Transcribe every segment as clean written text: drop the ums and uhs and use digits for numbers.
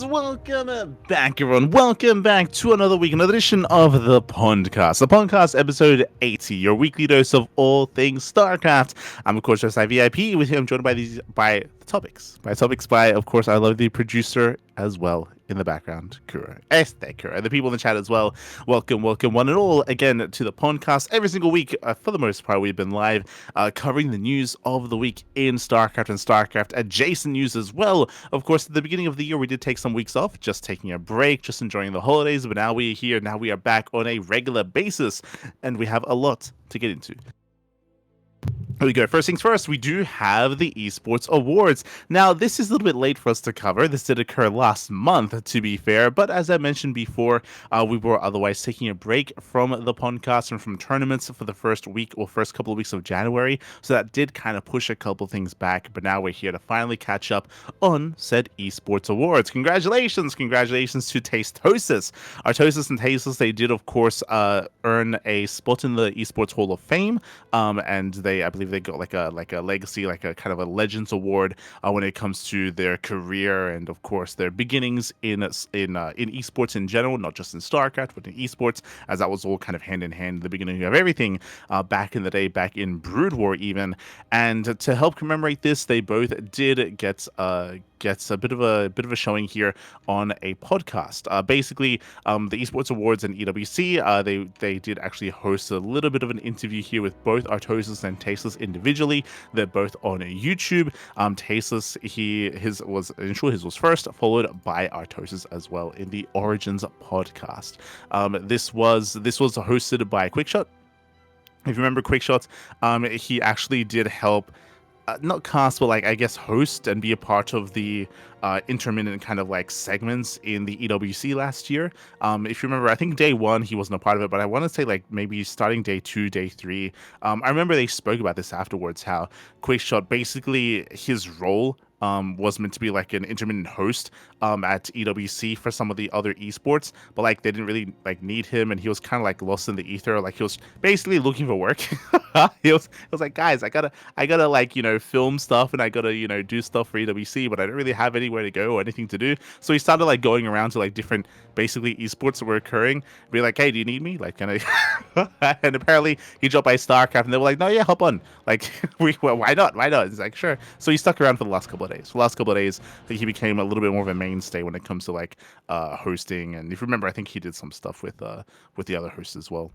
welcome back, everyone. Welcome back to another week, another edition of the PondCast. The PondCast, episode 80, your weekly dose of all things StarCraft. I'm, of course, just VIP. With him, I'm joined by topics. By, of course, our lovely producer as well in the background, Kura. Kura. The people in the chat as well. Welcome, one and all, again, to the PondCast. Every single week, for the most part, we've been live covering the news of the week in StarCraft and StarCraft adjacent news as well. Of course, at the beginning of the year, we did take some weeks off, just taking a break, just enjoying the holidays, but now we're here. Now we are back on a regular basis, and we have a lot to get into. Here we go. First things first, we do have the Esports Awards. Now, this is a little bit late for us to cover. This did occur last month, to be fair, but as I mentioned before, we were otherwise taking a break from the podcast and from tournaments for the first week or first couple of weeks of January, so that did kind of push a couple things back, but now we're here to finally catch up on said Esports Awards. Congratulations to Tasteless. Artosis and Tasteless, they did, of course, earn a spot in the Esports Hall of Fame, and I believe they got like a legacy, like a kind of a Legends Award when it comes to their career and, of course, their beginnings in esports in general, not just in StarCraft, but in esports, as that was all kind of hand in hand, the beginning of everything back in the day, back in Brood War even. And to help commemorate this, they both did get a bit of a showing here on a podcast. Basically, the Esports Awards and EWC, they did actually host a little bit of an interview here with both Artosis and Tasteless individually. They're both on YouTube. Tasteless, his was first, followed by Artosis as well in the Origins podcast. This was hosted by Quickshot. If you remember Quickshot, he actually did help not cast, but I guess host and be a part of the intermittent kind of segments in the EWC last year. If you remember, I think day one he wasn't a part of it, but I want to say maybe starting day 2, day 3. I remember they spoke about this afterwards, how Quickshot, basically his role was meant to be an intermittent host at EWC for some of the other esports, but they didn't really need him, and he was kind of lost in the ether. He was basically looking for work. he was like, guys, I gotta film stuff, and I gotta do stuff for EWC, but I don't really have anywhere to go or anything to do. So he started going around to different basically esports that were occurring, be like, hey, do you need me? Kind of. And apparently he dropped by StarCraft, and they were like, no, yeah, hop on. Why not? It's like, sure. So he stuck around for the last couple of days. For the last couple of days, he became a little bit more of a mainstay when it comes to hosting. And if you remember, I think he did some stuff with the other hosts as well,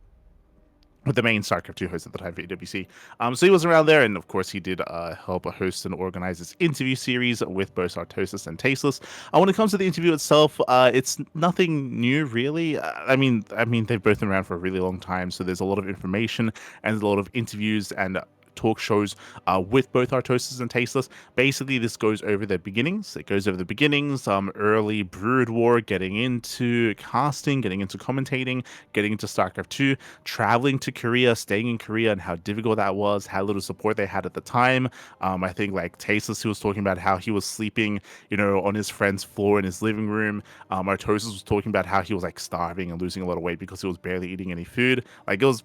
with the main StarCraft II host at the time for EWC. So he was around there, and of course he did help host and organize this interview series with both Artosis and Tasteless. When it comes to the interview itself, it's nothing new really. I mean they've both been around for a really long time, so there's a lot of information and a lot of interviews and talk shows with both Artosis and Tasteless. Basically, this goes over their beginnings. It goes over the beginnings, early Brood War, getting into casting, getting into commentating, getting into StarCraft II, traveling to Korea, staying in Korea, and how difficult that was, how little support they had at the time. I think Tasteless, he was talking about how he was sleeping, on his friend's floor in his living room. Artosis was talking about how he was starving and losing a lot of weight because he was barely eating any food. It was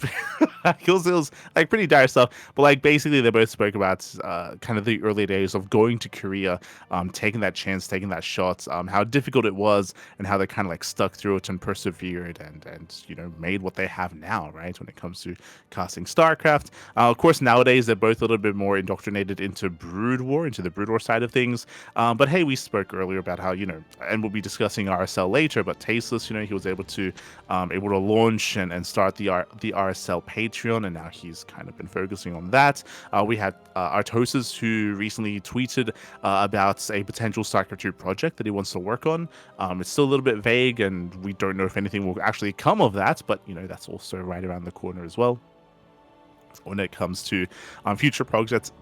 it was pretty dire stuff. But basically they both spoke about kind of the early days of going to Korea, taking that chance, taking that shot, how difficult it was, and how they kind of stuck through it and persevered and made what they have now, right, when it comes to casting StarCraft. Of course, nowadays they're both a little bit more indoctrinated into Brood War, into the Brood War side of things. But hey, we spoke earlier about how, and we'll be discussing RSL later, but Tasteless, he was able to launch and start the RSL Patreon, and now he's kind of been focusing on that. We had Artosis, who recently tweeted about a potential StarCraft II project that he wants to work on. It's still a little bit vague, and we don't know if anything will actually come of that, but that's also right around the corner as well when it comes to future projects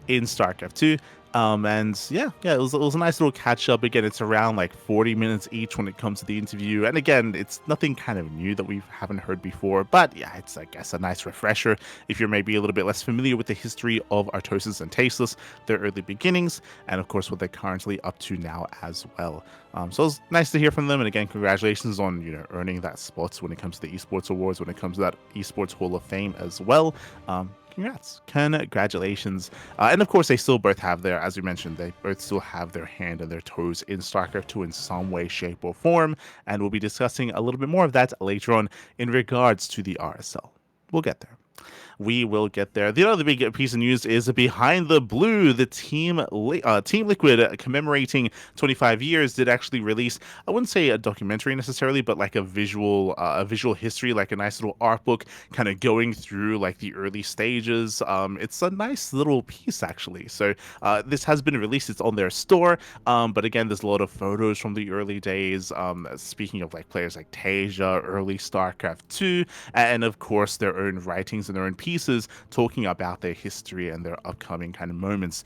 in StarCraft II. And yeah, it was a nice little catch up. Again, it's around 40 minutes each when it comes to the interview. And again, it's nothing kind of new that we haven't heard before, but yeah, it's, I guess, a nice refresher if you're maybe a little bit less familiar with the history of Artosis and Tasteless, their early beginnings, and of course what they're currently up to now as well. So it was nice to hear from them, and again, congratulations on earning that spot when it comes to the Esports Awards, when it comes to that Esports Hall of Fame as well. congrats. Congratulations. And of course, they still both have their, as we mentioned, they both still have their hand and their toes in StarCraft II in some way, shape, or form. And we'll be discussing a little bit more of that later on in regards to the RSL. We'll get there. We will get there. The other big piece of news is Behind the Blue. The Team Liquid commemorating 25 years did actually release, I wouldn't say a documentary necessarily, but like a visual history, like a nice little art book, kind of going through like the early stages. It's a nice little piece actually. So this has been released. It's on their store. But again, there's a lot of photos from the early days. Speaking of like players like Tasia, early StarCraft II, and of course their own writings and their own pieces talking about their history and their upcoming kind of moments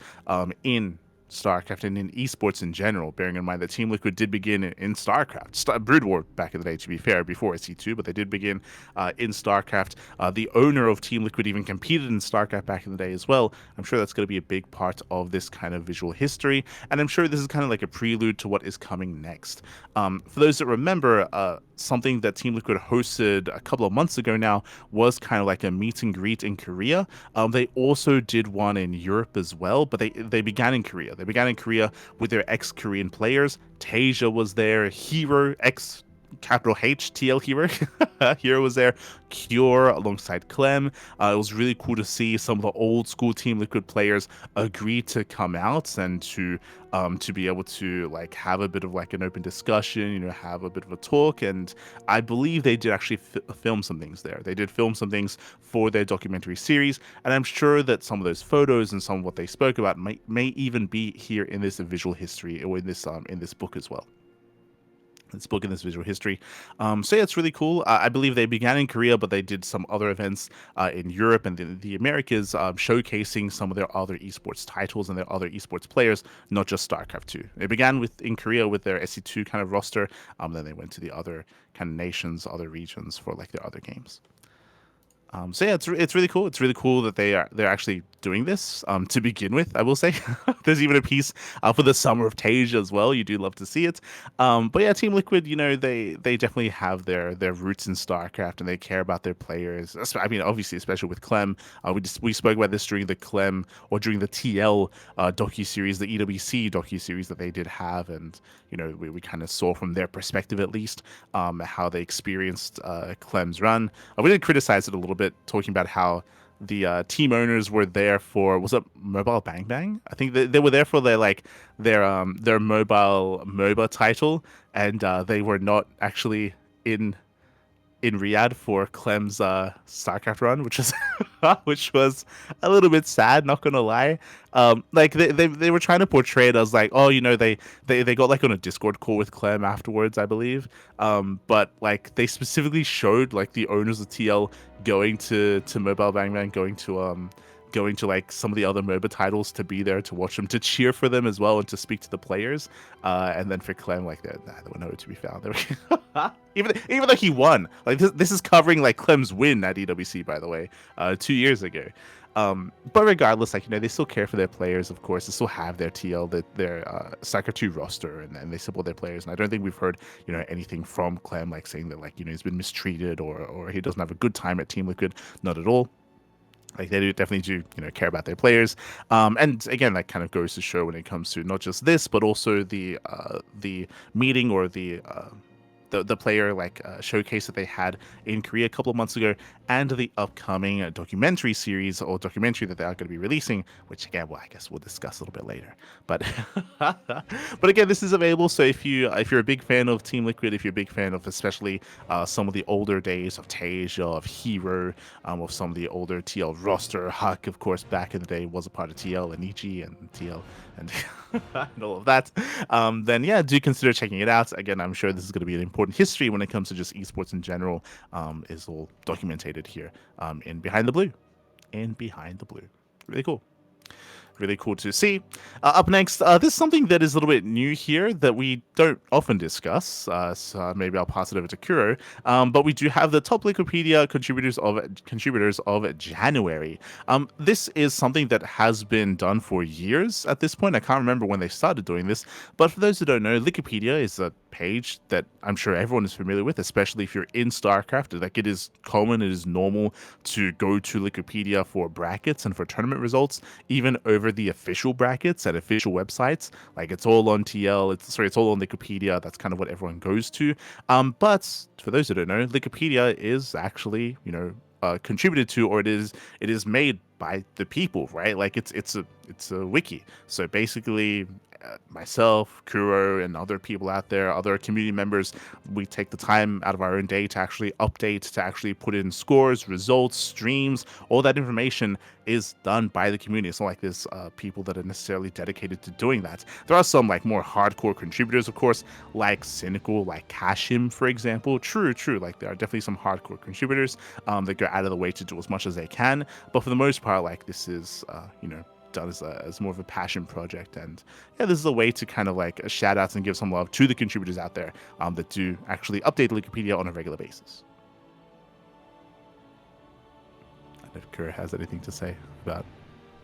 in StarCraft and in esports in general, bearing in mind that Team Liquid did begin in StarCraft, Brood War back in the day, to be fair, before SC2, but they did begin in StarCraft. The owner of Team Liquid even competed in StarCraft back in the day as well. I'm sure that's going to be a big part of this kind of visual history, and I'm sure this is kind of like a prelude to what is coming next. For those that remember, something that Team Liquid hosted a couple of months ago now was kind of like a meet and greet in Korea. They also did one in Europe as well, but they began in Korea. They began in Korea with their ex-Korean players. Tasia was there, Hero, capital H, TL Hero. Hero was there, Cure alongside Clem. It was really cool to see some of the old school Team Liquid players agree to come out and to be able to like have a bit of like an open discussion, have a bit of a talk. And I believe they did actually film some things there. They did film some things for their documentary series, and I'm sure that some of those photos and some of what they spoke about may even be here in this visual history or in this book as well. This book in this visual history. So yeah, it's really cool. I believe they began in Korea, but they did some other events in Europe and the Americas, showcasing some of their other esports titles and their other esports players, not just StarCraft 2. They began in Korea with their SC2 kind of roster, then they went to the other kind of nations, other regions for like their other games. So yeah, it's really cool. It's really cool that they're actually doing this to begin with. I will say there's even a piece for the Summer of Tasia as well. You do love to see it. But yeah, Team Liquid, they definitely have their roots in StarCraft and they care about their players. I mean, obviously, especially with Clem. We spoke about this during the Clem or during the TL docuseries, the EWC docuseries that they did have, and we kind of saw from their perspective at least how they experienced Clem's run. We did criticize it a little bit, talking about how the team owners were there for, was it Mobile Bang Bang? I think they were there for their mobile MOBA title, and they were not actually in Riyadh for Clem's StarCraft run, which is which was a little bit sad, not gonna lie. Like they were trying to portray it as like, oh, they got like on a Discord call with Clem afterwards, I believe. But like they specifically showed like the owners of TL going to Mobile Bang Bang, going to like some of the other MOBA titles to be there to watch them, to cheer for them as well, and to speak to the players. And then for Clem, like there were nowhere to be found. Even though he won, like this is covering like Clem's win at EWC, by the way, 2 years ago. But regardless, like they still care for their players, of course. They still have their TL, their StarCraft 2 roster, and they support their players. And I don't think we've heard anything from Clem like saying that like he's been mistreated or he doesn't have a good time at Team Liquid. Not at all. Like they definitely do care about their players, and again, that kind of goes to show when it comes to not just this, but also the meeting or the player showcase that they had in Korea a couple of months ago, and the upcoming documentary series or documentary that they are going to be releasing, which again, well, I guess we'll discuss a little bit later. But but again, this is available. So if you're a big fan of Team Liquid, if you're a big fan of especially some of the older days of Tasia, of Hero, of some of the older TL roster, Huck, of course, back in the day was a part of TL, and Ichi and TL and and all of that, then yeah, do consider checking it out. Again, I'm sure this is going to be an important history when it comes to just esports in general, is all documented here in Behind the Blue. Really cool. really cool to see. Up next, this is something that is a little bit new here that we don't often discuss. So maybe I'll pass it over to Kuro. But we do have the top Liquipedia contributors of January. This is something that has been done for years at this point. I can't remember when they started doing this, but for those who don't know, Liquipedia is a page that I'm sure everyone is familiar with, especially if you're in StarCraft. Like, it is common, it is normal to go to Liquipedia for brackets and for tournament results, even over the official brackets at official websites. Like, it's all on TL, it's all on Liquipedia. That's kind of what everyone goes to. But for those who don't know, Liquipedia is actually, contributed to, or it is made by the people, right? Like, it's a wiki. So basically, myself, Kuro, and other people out there, other community members, we take the time out of our own day to actually update, to actually put in scores, results, streams. All that information is done by the community. It's not like there's people that are necessarily dedicated to doing that. There are some like more hardcore contributors, of course, like Cynical, like Kashim, for example. True. Like, there are definitely some hardcore contributors that go out of the way to do as much as they can. But for the most part, like, this is, done as more of a passion project, and yeah, this is a way to kind of like shout outs and give some love to the contributors out there that do actually update Wikipedia on a regular basis. I don't know if Kura has anything to say about.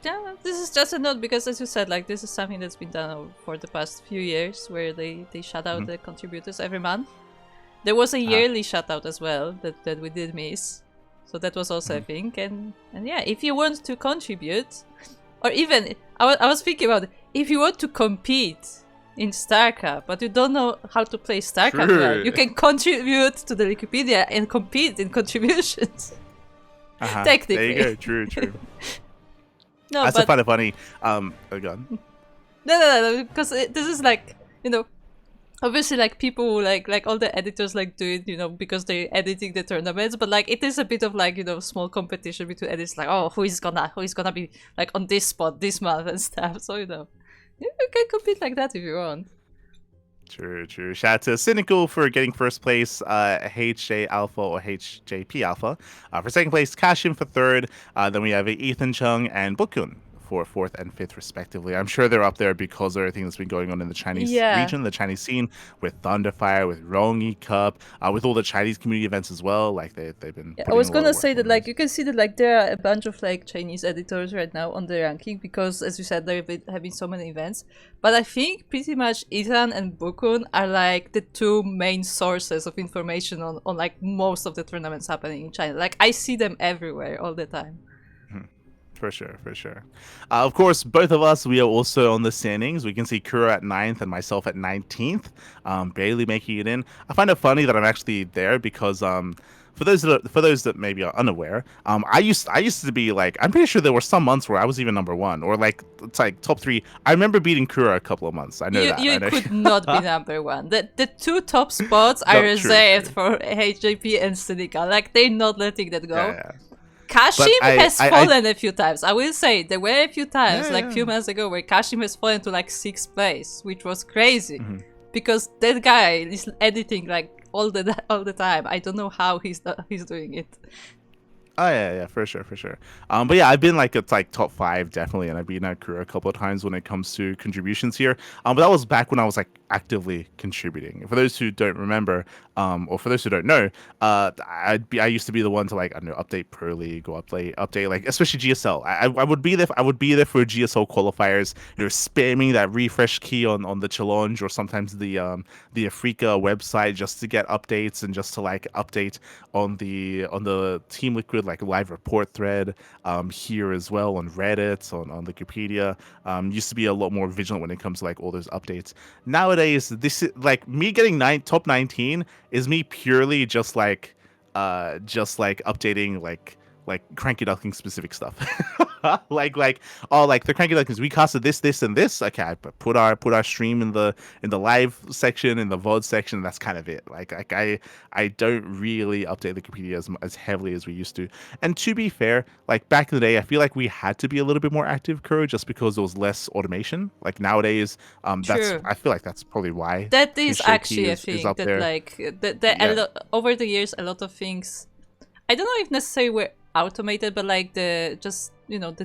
Yeah, this is just a note because, as you said, like, this is something that's been done for the past few years, where they shout out the contributors every month. There was a yearly shout out as well that we did miss, so that was also a thing. And yeah, if you want to contribute. Or even, I was thinking about it, if you want to compete in StarCraft, but you don't know how to play StarCraft well, you can contribute to the Wikipedia and compete in contributions. Technically. There you go, true. No, that's but, funny. Oh, go on. No, because this is like, obviously, like, people like all the editors like do it, because they're editing the tournaments, but like it is a bit of like, small competition between editors, like, oh, who is gonna be like on this spot this month and stuff. So you can compete like that if you want. True. Shout out to Cynical for getting first place, HJ Alpha or HJP Alpha for second place, Kashim for third. Then we have Ethan Chung and Bukun for fourth and fifth, respectively. I'm sure they're up there because of everything that's been going on in the Chinese region, the Chinese scene, with Thunderfire, with Rongyi Cup, with all the Chinese community events as well. Like, they've been. I was gonna say that, like, you can see that, like, there are a bunch of like Chinese editors right now on the ranking because, as you said, there have been so many events. But I think pretty much Ethan and Bukun are like the two main sources of information on like most of the tournaments happening in China. Like, I see them everywhere all the time. For sure. Of course, both of us, we are also on the standings. We can see Kura at 9th and myself at 19th, barely making it in. I find it funny that I'm actually there because for those that maybe are unaware, I used to be like, I'm pretty sure there were some months where I was even number 1 or like it's like top 3. I remember beating Kura a couple of months. I know you could not be number 1. The two top spots are reserved for HJP and Cynical. Like, they're not letting that go. Yeah. Kashim has fallen a few times. I will say there were a few times, a few months ago, where Kashim has fallen to like 6th place, which was crazy because that guy is editing like all the time. I don't know how he's doing it. Oh yeah, for sure. But yeah, I've been like, it's like top 5 definitely, and I've been at Kura a couple of times when it comes to contributions here. But that was back when I was like actively contributing. For those who don't remember, or for those who don't know, I used to be the one to like, I don't know, update Pro League or update like, especially GSL. I would be there. I would be there for GSL qualifiers. Spamming that refresh key on the challenge, or sometimes the Africa website, just to get updates and just to like update on the Team Liquid like live report thread here as well, on Reddit, on Wikipedia. Used to be a lot more vigilant when it comes to like all those updates. Nowadays, this is like me getting top 19 is me purely just like updating like CranKy Duckling specific stuff. like the CranKy Ducklings, we casted this and this. Okay, I put our stream in the live section, in the VOD section. That's kind of it. Like I don't really update Wikipedia as heavily as we used to. And to be fair, like back in the day, I feel like we had to be a little bit more active, Kuro, just because there was less automation. Like nowadays, I feel like that's probably why. That is actually a thing that there. Like over the years, a lot of things. I don't know if necessarily were automated, but like the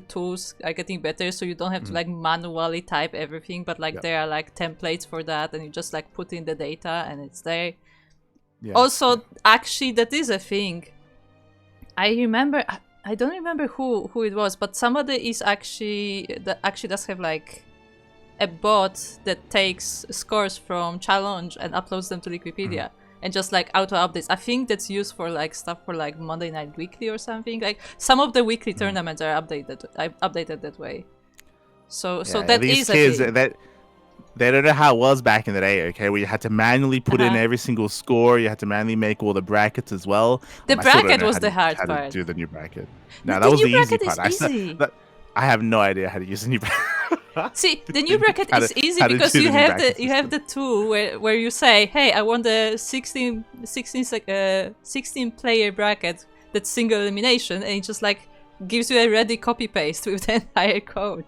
tools are getting better, so you don't have to like manually type everything, but like there are like templates for that, and you just like put in the data and it's there. Also, actually, that is a thing. I remember, I don't remember who it was, but somebody is actually does have like a bot that takes scores from challenge and uploads them to Liquipedia and just like auto updates. I think that's used for like stuff for like Monday Night Weekly or something. Like some of the weekly tournaments are updated that way. So that these is a kids thing. that they don't know how it was back in the day, okay? Where you had to manually put in every single score, you had to manually make all the brackets as well. The I still don't bracket know was how the hard how part. to do the new bracket. No, No, that was new the easy bracket part. is easy. I have no idea how to use the new bracket. See, the new bracket is easy because you have the tool where you say, hey, I want the 16 player bracket that's single elimination, and it just like gives you a ready copy paste with the entire code.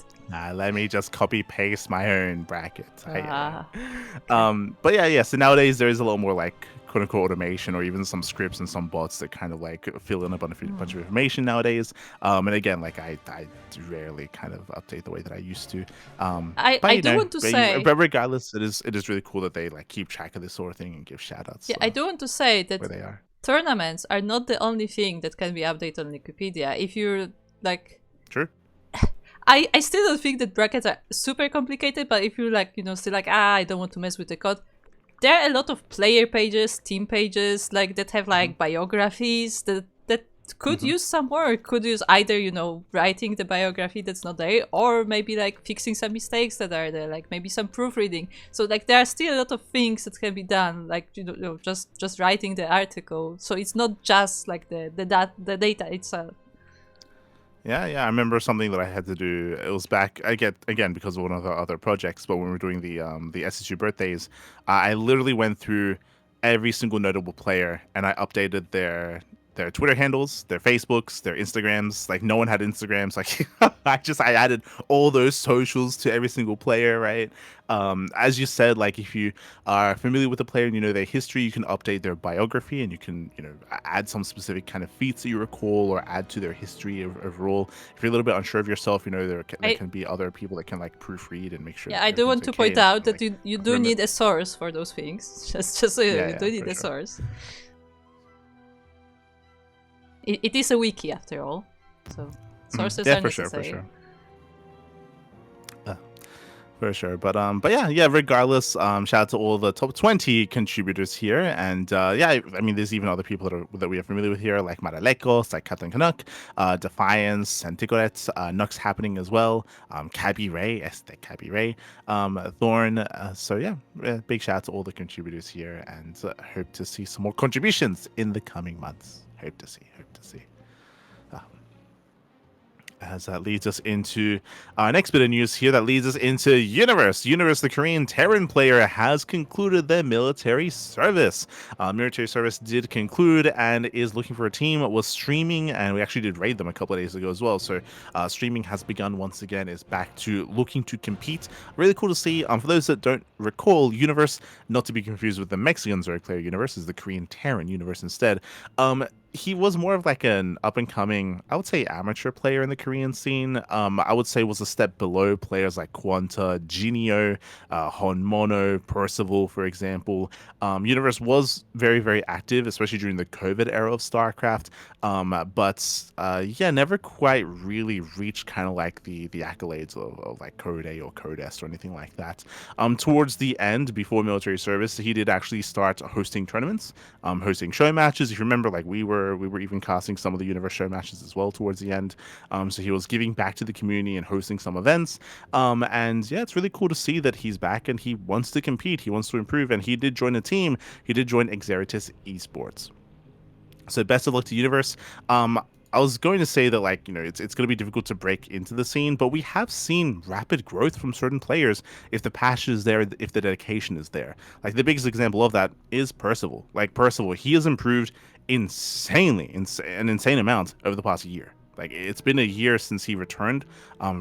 Let me just copy paste my own bracket. Okay. But yeah. So nowadays there is a lot more like quote unquote automation, or even some scripts and some bots that kind of like fill in a bunch of information nowadays. And again, like I rarely kind of update the way that I used to. I do want to say, but regardless, it is really cool that they like keep track of this sort of thing and give shout outs. Yeah, I do want to say that where they are. Tournaments are not the only thing that can be updated on Liquipedia. If you're like, True. I still don't think that brackets are super complicated, but if you're like, still like, I don't want to mess with the code, there are a lot of player pages, team pages, like that have like biographies that could use some work, could use either, writing the biography that's not there, or maybe like fixing some mistakes that are there, like maybe some proofreading. So like there are still a lot of things that can be done, like, just writing the article. So it's not just like the data itself. Yeah, I remember something that I had to do. It was back again because of one of the other projects, but when we were doing the SSU birthdays, I literally went through every single notable player and I updated their Twitter handles, their Facebooks, their Instagrams. Like no one had Instagrams. Like I added all those socials to every single player, right? As you said, like if you are familiar with the player and you know their history, you can update their biography and you can, add some specific kind of feats that you recall or add to their history overall. If you're a little bit unsure of yourself, there can be other people that can like proofread and make sure. Yeah, I do want to point out that you do need a source for those things. Just so you do need a source. It is a wiki after all, so sources are necessary. For sure. But yeah, regardless, shout out to all the top 20 contributors here. And I mean, there's even other people that we are familiar with here, like Maralekos, like Katlin Canuck, Defiance, and Tigoret, Nux happening as well, Cabby Ray, Cabby Ray, Thorn. So yeah, big shout out to all the contributors here, and hope to see some more contributions in the coming months. Hope to see. As that leads us into our next bit of news here, that leads us into Universe. Universe, the Korean Terran player, has concluded their military service. Military service did conclude and is looking for a team. Was streaming, and we actually did raid them a couple of days ago as well. So streaming has begun once again, is back to looking to compete. Really cool to see. For those that don't recall, Universe, not to be confused with the Mexican Zerg player Universe, is the Korean Terran Universe instead. He was more of like an up-and-coming, I would say, amateur player in the Korean scene. I would say was a step below players like Quanta, Genio, Honmono, Percival, for example. Universe was very, very active, especially during the COVID era of StarCraft. But never quite really reached kind of like the accolades of like Code A or Code S or anything like that. Towards the end, before military service, he did actually start hosting tournaments, hosting show matches. If you remember, like we were even casting some of the Universe show matches as well towards the end. So he was giving back to the community and hosting some events. And yeah, it's really cool to see that he's back and he wants to compete. He wants to improve, and he did join a team. He did join Exceritus Esports. So best of luck to Universe. I was going to say that, like, it's going to be difficult to break into the scene, but we have seen rapid growth from certain players if the passion is there, if the dedication is there. Like, the biggest example of that is Percival. Like, Percival, he has improved an insane amount over the past year. Like, it's been a year since he returned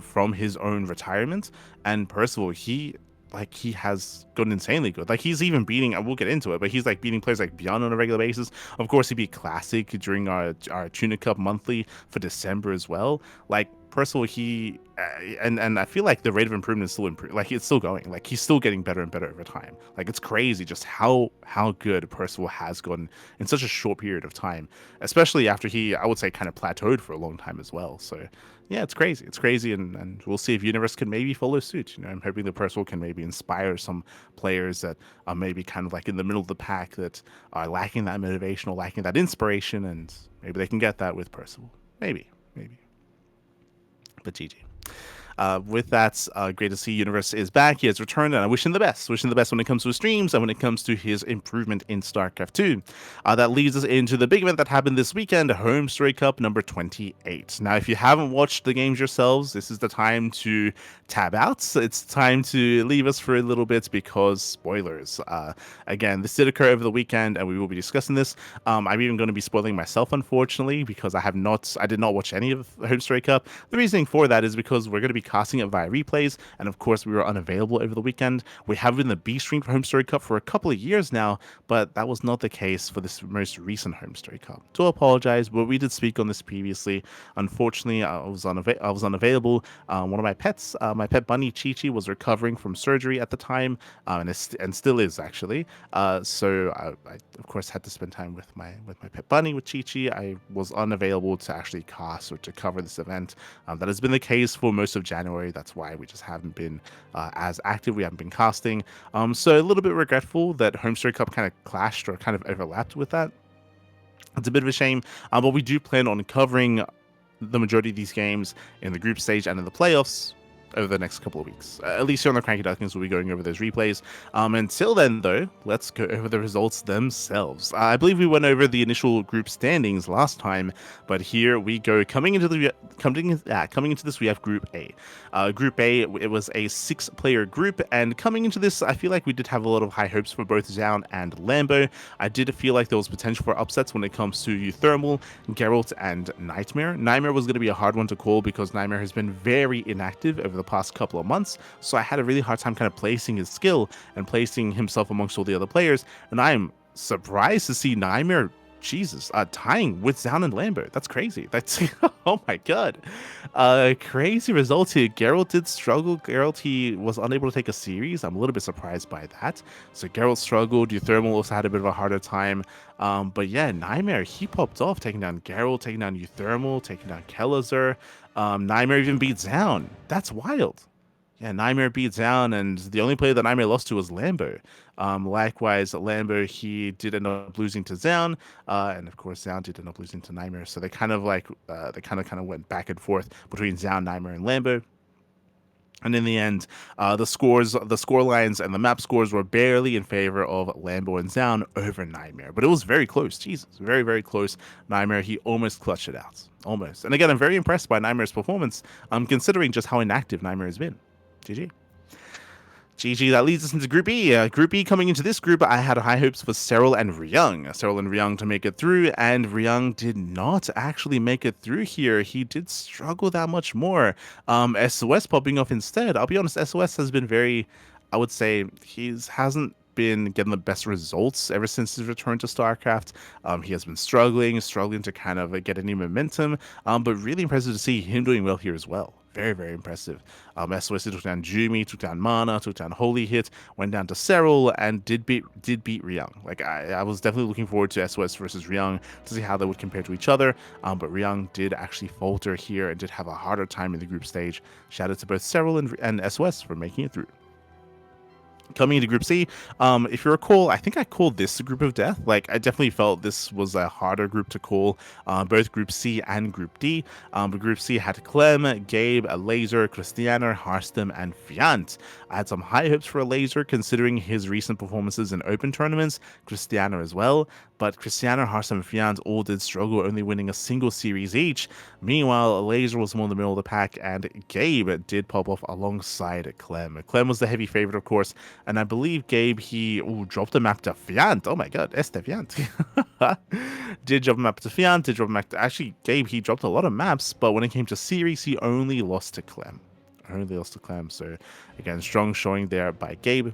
from his own retirement, and Percival, he like he has gotten insanely good. Like he's even beating, we'll get into it, but he's like beating players like Beyond on a regular basis. Of course, he beat Classic during our Tuna Cup monthly for December as well. Like Percival, he and I feel like the rate of improvement is still like it's still going. Like he's still getting better and better over time. Like it's crazy just how good Percival has gotten in such a short period of time, especially after he, I would say, kind of plateaued for a long time as well. So yeah, it's crazy. It's crazy, and we'll see if Universe can maybe follow suit. You know, I'm hoping the Percival can maybe inspire some players that are maybe kind of like in the middle of the pack that are lacking that motivation or lacking that inspiration, and maybe they can get that with Percival. Maybe. But GG. With that, great to see Universe is back. He has returned, and I wish him the best. Wish him the best when it comes to his streams and when it comes to his improvement in StarCraft II. That leads us into the big event that happened this weekend, HomeStory Cup number 28. Now, if you haven't watched the games yourselves, this is the time to tab out. It's time to leave us for a little bit because spoilers. Again, this did occur over the weekend, and we will be discussing this. I'm even going to be spoiling myself, unfortunately, because I did not watch any of HomeStory Cup. The reasoning for that is because we're going to be casting it via replays, and of course we were unavailable over the weekend. We have been the B stream for HomeStory Cup for a couple of years now, but that was not the case for this most recent HomeStory Cup. Do apologize, but we did speak on this previously. Unfortunately, I was unavailable. One of my pets, my pet bunny Chi-Chi, was recovering from surgery at the time, and still is actually. So I of course had to spend time with my pet bunny, with Chi-Chi. I was unavailable to actually cast or to cover this event. That has been the case for most of January. That's why we just haven't been as active. We haven't been casting. So a little bit regretful that HomeStory Cup kind of clashed or kind of overlapped with that. It's a bit of a shame, but we do plan on covering the majority of these games in the group stage and in the playoffs over the next couple of weeks. At least here on the CranKy Ducklings, we'll be going over those replays. Until then, though, let's go over the results themselves. I believe we went over the initial group standings last time, but here we go. Coming into this, we have Group A. Group A, it was a 6-player group, and coming into this, I feel like we did have a lot of high hopes for both Zaun and Lambo. I did feel like there was potential for upsets when it comes to Euthermal, Geralt, and Nightmare. Nightmare was going to be a hard one to call because Nightmare has been very inactive over the past couple of months, so I had a really hard time kind of placing his skill and placing himself amongst all the other players, and I'm surprised to see Nightmare, tying with Zaun and Lambert. That's crazy. That's oh my god. Crazy results here. Geralt did struggle. Geralt, he was unable to take a series. I'm a little bit surprised by that. So Geralt struggled. Euthermal also had a bit of a harder time. But yeah, Nightmare, he popped off, taking down Geralt, taking down Euthermal, taking down Kelazar. Nightmare even beat Zaun. That's wild. Yeah, Nightmare beat Zaun, and the only player that Nightmare lost to was Lambo. Likewise, Lambo, he did end up losing to Zaun, and of course Zaun did end up losing to Nightmare. So they kind of went back and forth between Zaun, Nightmare, and Lambo. And in the end, the score lines and the map scores were barely in favor of Lambo and Zaun over Nightmare. But it was very close. Jesus, very, very close. Nightmare, he almost clutched it out. Almost. And again, I'm very impressed by Nightmare's performance, considering just how inactive Nightmare has been. GG. That leads us into Group E. Group E, coming into this group, I had high hopes for Serral and Ryung to make it through, and Ryung did not actually make it through here. He did struggle that much more. SOS popping off instead. I'll be honest, SOS has been very, I would say, hasn't been getting the best results ever since his return to StarCraft. He has been struggling to kind of get any momentum, but really impressive to see him doing well here as well. Very, very impressive. SOS took down Jumi, took down Mana, took down Holy Hit, went down to Serral, and did beat Ryung. Like, I was definitely looking forward to SOS versus Ryung to see how they would compare to each other, but Ryung did actually falter here and did have a harder time in the group stage. Shout out to both Serral and SOS for making it through. Coming into Group C, if you recall, I think I called this the Group of Death. Like, I definitely felt this was a harder group to call, both Group C and Group D. But Group C had Clem, Gabe, Laser, Christiana, Harstem, and Fiant. I had some high hopes for Laser, considering his recent performances in open tournaments, Christiana as well. But Christiana, Harstem, and Fiant all did struggle, only winning a single series each. Meanwhile, Laser was more in the middle of the pack, and Gabe did pop off alongside Clem. Clem was the heavy favorite, of course, and I believe Gabe, he dropped a map to Fiant. Oh my god, Fiant. Did drop a map to Fiant, did drop a map to... Actually, Gabe, he dropped a lot of maps, but when it came to series, he only lost to Clem. Only lost to Clem. So again, strong showing there by Gabe,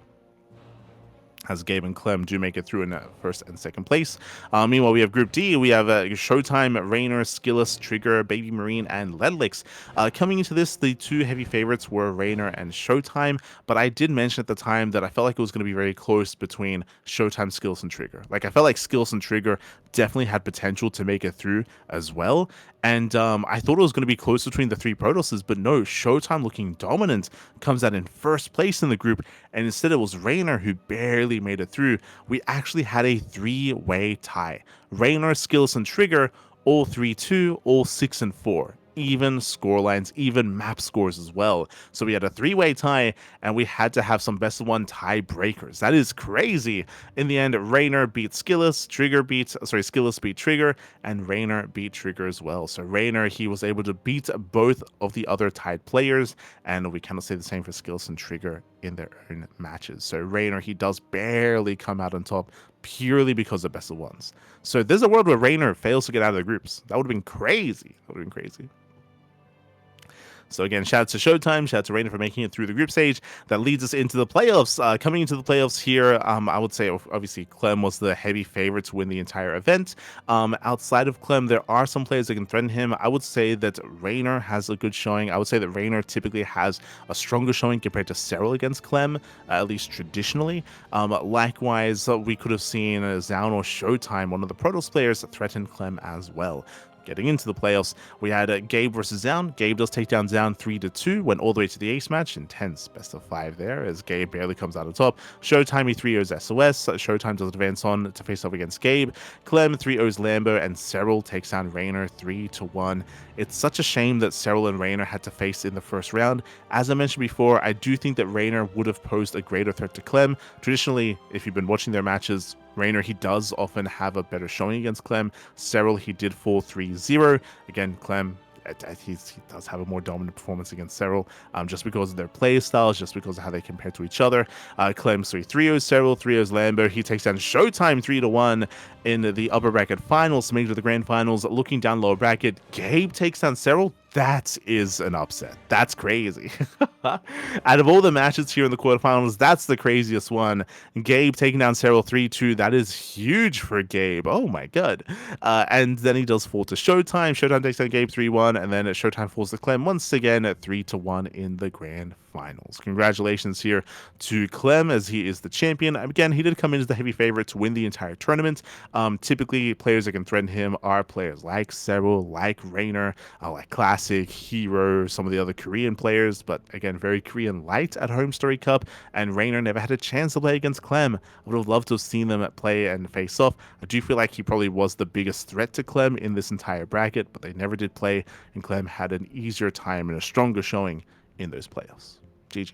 as Gabe and Clem do make it through in first and second place. Meanwhile, we have Group D. We have Showtime, Rainer, Skillus, Trigger, Baby Marine, and Ledlix. Coming into this, the two heavy favorites were Rainer and Showtime, but I did mention at the time that I felt like it was going to be very close between Showtime, Skillus, and Trigger. Like, I felt like Skillus and Trigger definitely had potential to make it through as well. And I thought it was going to be close between the three Protosses, but no, Showtime, looking dominant, comes out in first place in the group, and instead it was Rainer who barely made it through. We actually had a three-way tie. Rainer, Skillus, and Trigger, all 3-2, all 6-4. Even scorelines, even map scores as well. So we had a three-way tie, and we had to have some best of one tie breakers. That is crazy. In the end, Rainer beat Skillus, Skillus beat Trigger, and Rainer beat Trigger as well. So Rainer, he was able to beat both of the other tied players, and we cannot say the same for Skillus and Trigger in their own matches. So Rainer, he does barely come out on top purely because of best of ones. So there's a world where Rainer fails to get out of the groups. That would have been crazy. That would have been crazy. So again, shout out to Showtime, shout out to Rainer for making it through the group stage. That leads us into the playoffs. Coming into the playoffs here, I would say obviously Clem was the heavy favorite to win the entire event. Outside of Clem, there are some players that can threaten him. I would say that Rainer has a good showing. I would say that Rainer typically has a stronger showing compared to Cyril against Clem, at least traditionally. Likewise, we could have seen Zaun or Showtime, one of the Protoss players, threaten Clem as well. Getting into the playoffs, we had Gabe versus Zaun. Gabe does take down Zaun 3-2, went all the way to the ace match. Intense best of 5 there, as Gabe barely comes out on top. Showtime, he 3-0s SOS. Showtime does advance on to face off against Gabe. Clem 3-0s Lambo, and Cyril takes down Rainer 3-1. It's such a shame that Cyril and Rainer had to face in the first round. As I mentioned before, I do think that Rainer would have posed a greater threat to Clem. Traditionally, if you've been watching their matches, Rainer, he does often have a better showing against Clem. Cyril, he did fall 3-0. Again, Clem, he does have a more dominant performance against Cyril, just because of their play styles, just because of how they compare to each other. Clem 3-0, Cyril 3-0's Lambo. He takes down Showtime 3-1 in the upper bracket finals to make it to the grand finals. Looking down lower bracket, Gabe takes down Cyril. That is an upset. That's crazy. Out of all the matches here in the quarterfinals, that's the craziest one. Gabe taking down Cyril 3-2. That is huge for Gabe. Oh my god. And then he does fall to Showtime. Showtime takes down Gabe 3-1, and then Showtime falls to Clem once again at 3-1 in the grand finals. Congratulations here to Clem, as he is the champion. Again, he did come in as the heavy favorite to win the entire tournament. Typically, players that can threaten him are players like Cyril, like Rainer, like Classic, Hero, some of the other Korean players, but again, very Korean light at HomeStory Cup, and Rainer never had a chance to play against Clem. I would have loved to have seen them play and face off. I do feel like he probably was the biggest threat to Clem in this entire bracket, but they never did play, and Clem had an easier time and a stronger showing in those playoffs. GG.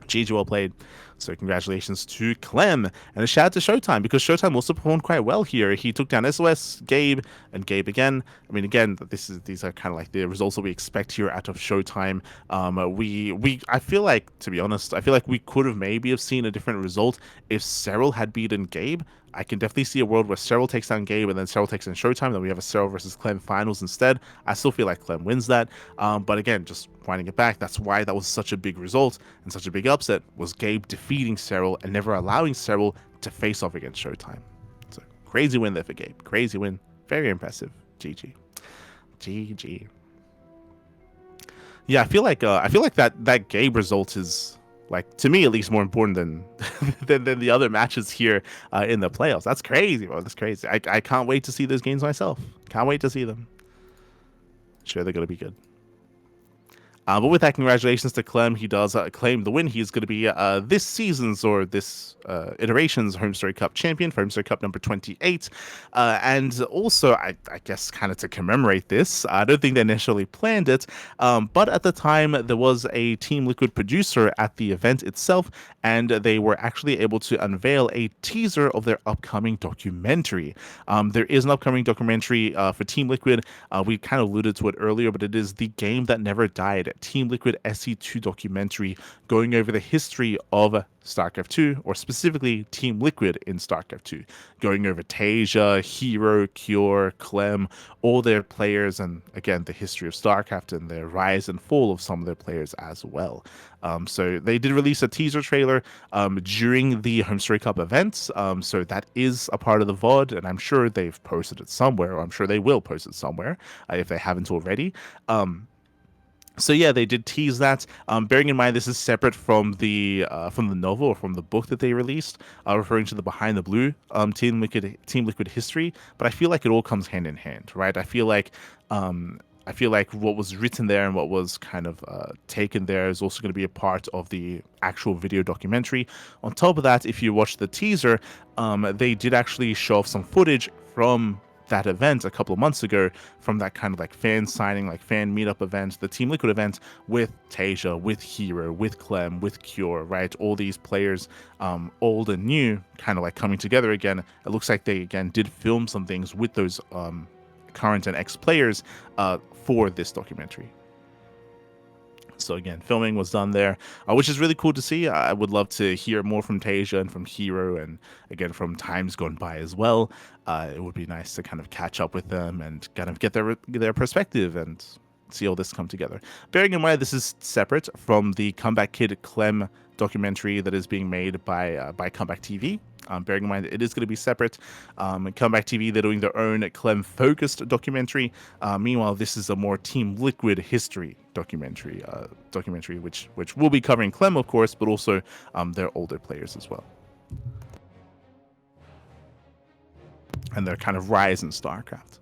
GG, well played. So congratulations to Clem, and a shout out to Showtime, because Showtime also performed quite well here. He took down SOS, Gabe, and Gabe again. I mean, again, these are kind of like the results that we expect here out of Showtime. I feel like, to be honest, I feel like we could have maybe have seen a different result if Cyril had beaten Gabe. I can definitely see a world where Cyril takes down Gabe and then Cyril takes down Showtime. Then we have a Cyril versus Clem finals instead. I still feel like Clem wins that. But again, just winding it back, that's why that was such a big result and such a big upset, was Gabe defeating Cyril and never allowing Cyril to face off against Showtime. So crazy win there for Gabe. Crazy win. Very impressive. GG. GG. Yeah, I feel like that Gabe result is, like, to me at least, more important than the other matches here in the playoffs. That's crazy, bro. That's crazy. I can't wait to see those games myself. Can't wait to see them. Sure, they're gonna be good. But with that, congratulations to Clem. He does claim the win. He's going to be this season's, or this iteration's, HomeStory Cup champion for HomeStory Cup number 28. And also, I guess, kind of to commemorate this, I don't think they initially planned it, but at the time, there was a Team Liquid producer at the event itself, and they were actually able to unveil a teaser of their upcoming documentary. There is an upcoming documentary for Team Liquid. We kind of alluded to it earlier, but it is The Game That Never Died, Team Liquid SC2 documentary going over the history of StarCraft II, or specifically Team Liquid in StarCraft II, going over Tasia, Hero, Cure, Clem, all their players, and again, the history of StarCraft and their rise and fall of some of their players as well. So they did release a teaser trailer during the HomeStory Cup events, so that is a part of the VOD, and I'm sure they've posted it somewhere, or I'm sure they will post it somewhere if they haven't already. So yeah, they did tease that. Bearing in mind this is separate from the novel or from the book that they released, referring to the Behind the Blue Team Liquid history. But I feel like it all comes hand in hand, right? I feel like what was written there and what was kind of taken there is also going to be a part of the actual video documentary. On top of that, if you watch the teaser, they did actually show off some footage from that event a couple of months ago, from that kind of like fan signing, like fan meetup event, the Team Liquid event, with Tasia, with Hero, with Clem, with Cure, right? All these players, old and new, kind of like coming together again. It looks like they again did film some things with those current and ex-players for this documentary. So again, filming was done there, which is really cool to see. I would love to hear more from Tasia and from Hero, and again from times gone by as well. It would be nice to kind of catch up with them and kind of get their perspective and see all this come together. Bearing in mind this is separate from the Comeback Kid Clem documentary that is being made by Comeback TV. Bearing in mind that it is going to be separate. Comeback TV, they're doing their own Clem-focused documentary. Meanwhile, this is a more Team Liquid history documentary, which will be covering Clem, of course, but also their older players as well. And their kind of rise in StarCraft.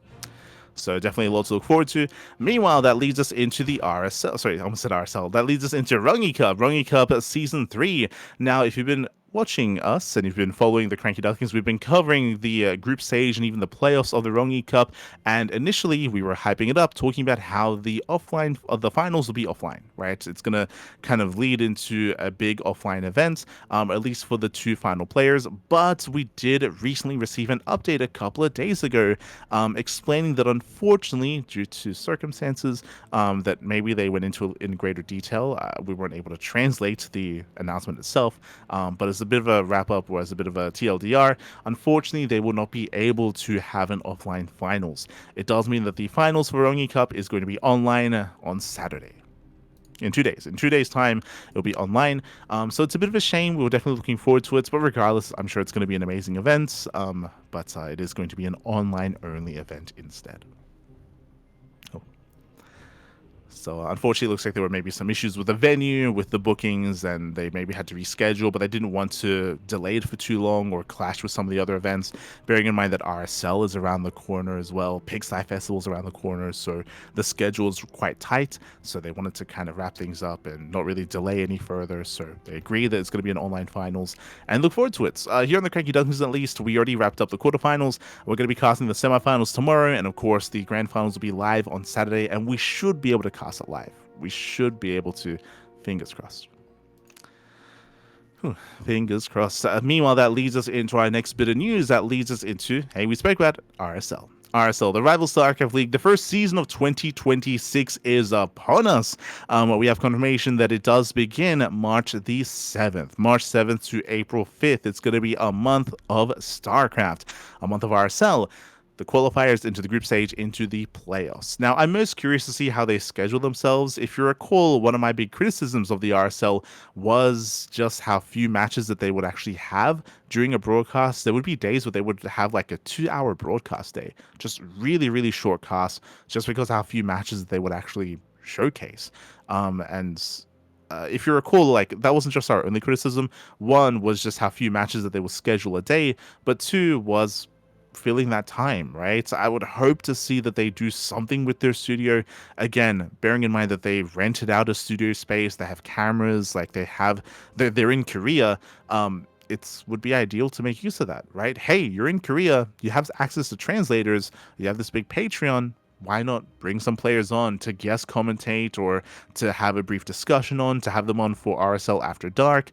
So definitely a lot to look forward to. Meanwhile, that leads us into the RSL. Sorry, I almost said RSL. That leads us into Rongyi Cup. Rongyi Cup Season 3. Now, if you've been watching us and you've been following the CranKy Ducklings, we've been covering the group stage and even the playoffs of the Rongyi Cup, and initially we were hyping it up, talking about how the finals will be offline, right? It's gonna kind of lead into a big offline event, at least for the two final players. But we did recently receive an update a couple of days ago, explaining that unfortunately, due to circumstances that maybe they went into in greater detail, we weren't able to translate the announcement itself, but as a bit of a wrap-up, or as a bit of a TLDR, unfortunately, they will not be able to have an offline finals. It does mean that the finals for Rongyi Cup is going to be online on Saturday. In 2 days. In 2 days' time, it'll be online. So it's a bit of a shame. We were definitely looking forward to it, but regardless, I'm sure it's going to be an amazing event. But it is going to be an online-only event instead. So unfortunately, it looks like there were maybe some issues with the venue, with the bookings, and they maybe had to reschedule, but they didn't want to delay it for too long or clash with some of the other events, bearing in mind that RSL is around the corner as well. PiG Sty Festival is around the corner, so the schedule is quite tight, so they wanted to kind of wrap things up and not really delay any further, so they agreed that it's going to be an online finals, and look forward to it. Here on the CranKy Ducklings, at least, we already wrapped up the quarterfinals. We're going to be casting the semifinals tomorrow, and of course, the grand finals will be live on Saturday, and we should be able to cast it live. We should be able to, fingers crossed. Fingers crossed. Meanwhile, that leads us into our next bit of news. That leads us into, hey, we spoke about RSL. RSL, the Rival StarCraft League. The first season of 2026 is upon us. We have confirmation that it does begin March the 7th. March 7th to April 5th. It's going to be a month of StarCraft, a month of RSL, the qualifiers into the group stage, into the playoffs. Now, I'm most curious to see how they schedule themselves. If you recall, one of my big criticisms of the RSL was just how few matches that they would actually have during a broadcast. There would be days where they would have like a 2-hour broadcast day, just really, really short casts, just because how few matches that they would actually showcase. If you recall, like, that wasn't just our only criticism. One was just how few matches that they would schedule a day, but two was filling that time, right? So I would hope to see that they do something with their studio. Again, bearing in mind that they rented out a studio space, they have cameras, like they're in Korea. It would be ideal to make use of that, right? Hey, you're in Korea, you have access to translators, you have this big Patreon, why not bring some players on to guest commentate or to have a brief discussion on, to have them on for RSL After Dark.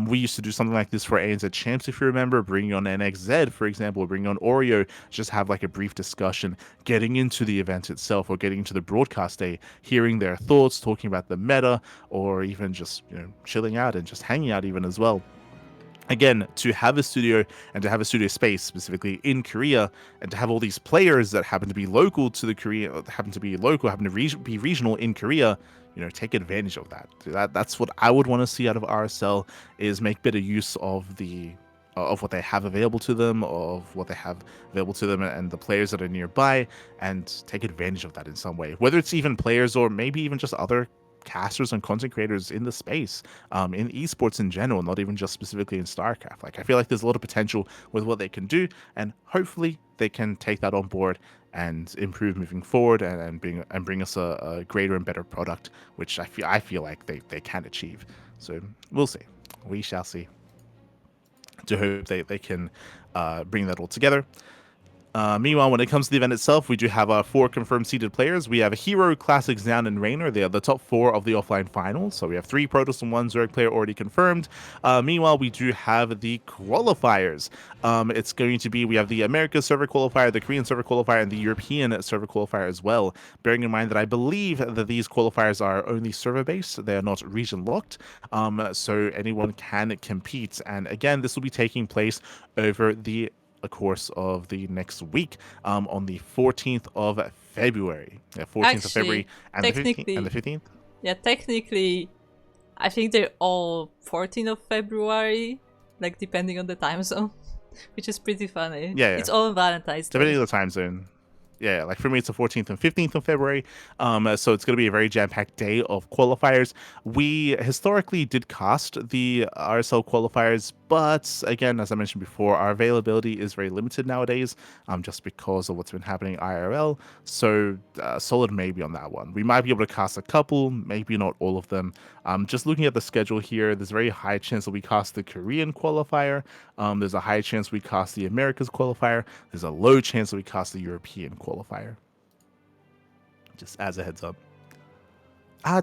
We used to do something like this for ANZ Champs, if you remember, bringing on NXZ, for example, or bringing on Oreo, just have like a brief discussion, getting into the event itself or getting into the broadcast day, hearing their thoughts, talking about the meta, or even just, chilling out and just hanging out even as well. Again, to have a studio and to have a studio space specifically in Korea, and to have all these players that happen to be local to the Korea, happen to be be regional in Korea, take advantage of that. That's what I would want to see out of RSL, is make better use of what they have available to them, and the players that are nearby, and take advantage of that in some way. Whether it's even players or maybe even just other casters and content creators in the space, in esports in general, not even just specifically in StarCraft. Like, I feel like there's a lot of potential with what they can do, and hopefully they can take that on board and improve moving forward, and bring us a greater and better product, which I feel like they can achieve. So we'll see. We shall see. To hope they can bring that all together. Meanwhile, when it comes to the event itself, we do have our 4 confirmed seeded players. We have Hero, Classic, Zound, and Raynor. They are the top 4 of the offline finals. So we have 3 Protoss and 1 Zerg player already confirmed. Meanwhile, we do have the qualifiers. It's going to be, we have the America server qualifier, the Korean server qualifier, and the European server qualifier as well. Bearing in mind that I believe that these qualifiers are only server-based. They are not region-locked. So anyone can compete. And again, this will be taking place over the course of the next week, on the 14th of February. Yeah, 14th of February and the 15th. Yeah, technically, I think they're all 14th of February, like depending on the time zone, which is pretty funny. Yeah. It's all Valentine's Day. Depending on the time zone. Yeah, like for me, it's the 14th and 15th of February. So it's going to be a very jam-packed day of qualifiers. We historically did cast the RSL qualifiers, but again, as I mentioned before, our availability is very limited nowadays, just because of what's been happening IRL. So solid maybe on that one. We might be able to cast a couple, maybe not all of them. Just looking at the schedule here, there's a very high chance that we cast the Korean qualifier. There's a high chance we cast the Americas qualifier. There's a low chance that we cast the European qualifier. Just as a heads up.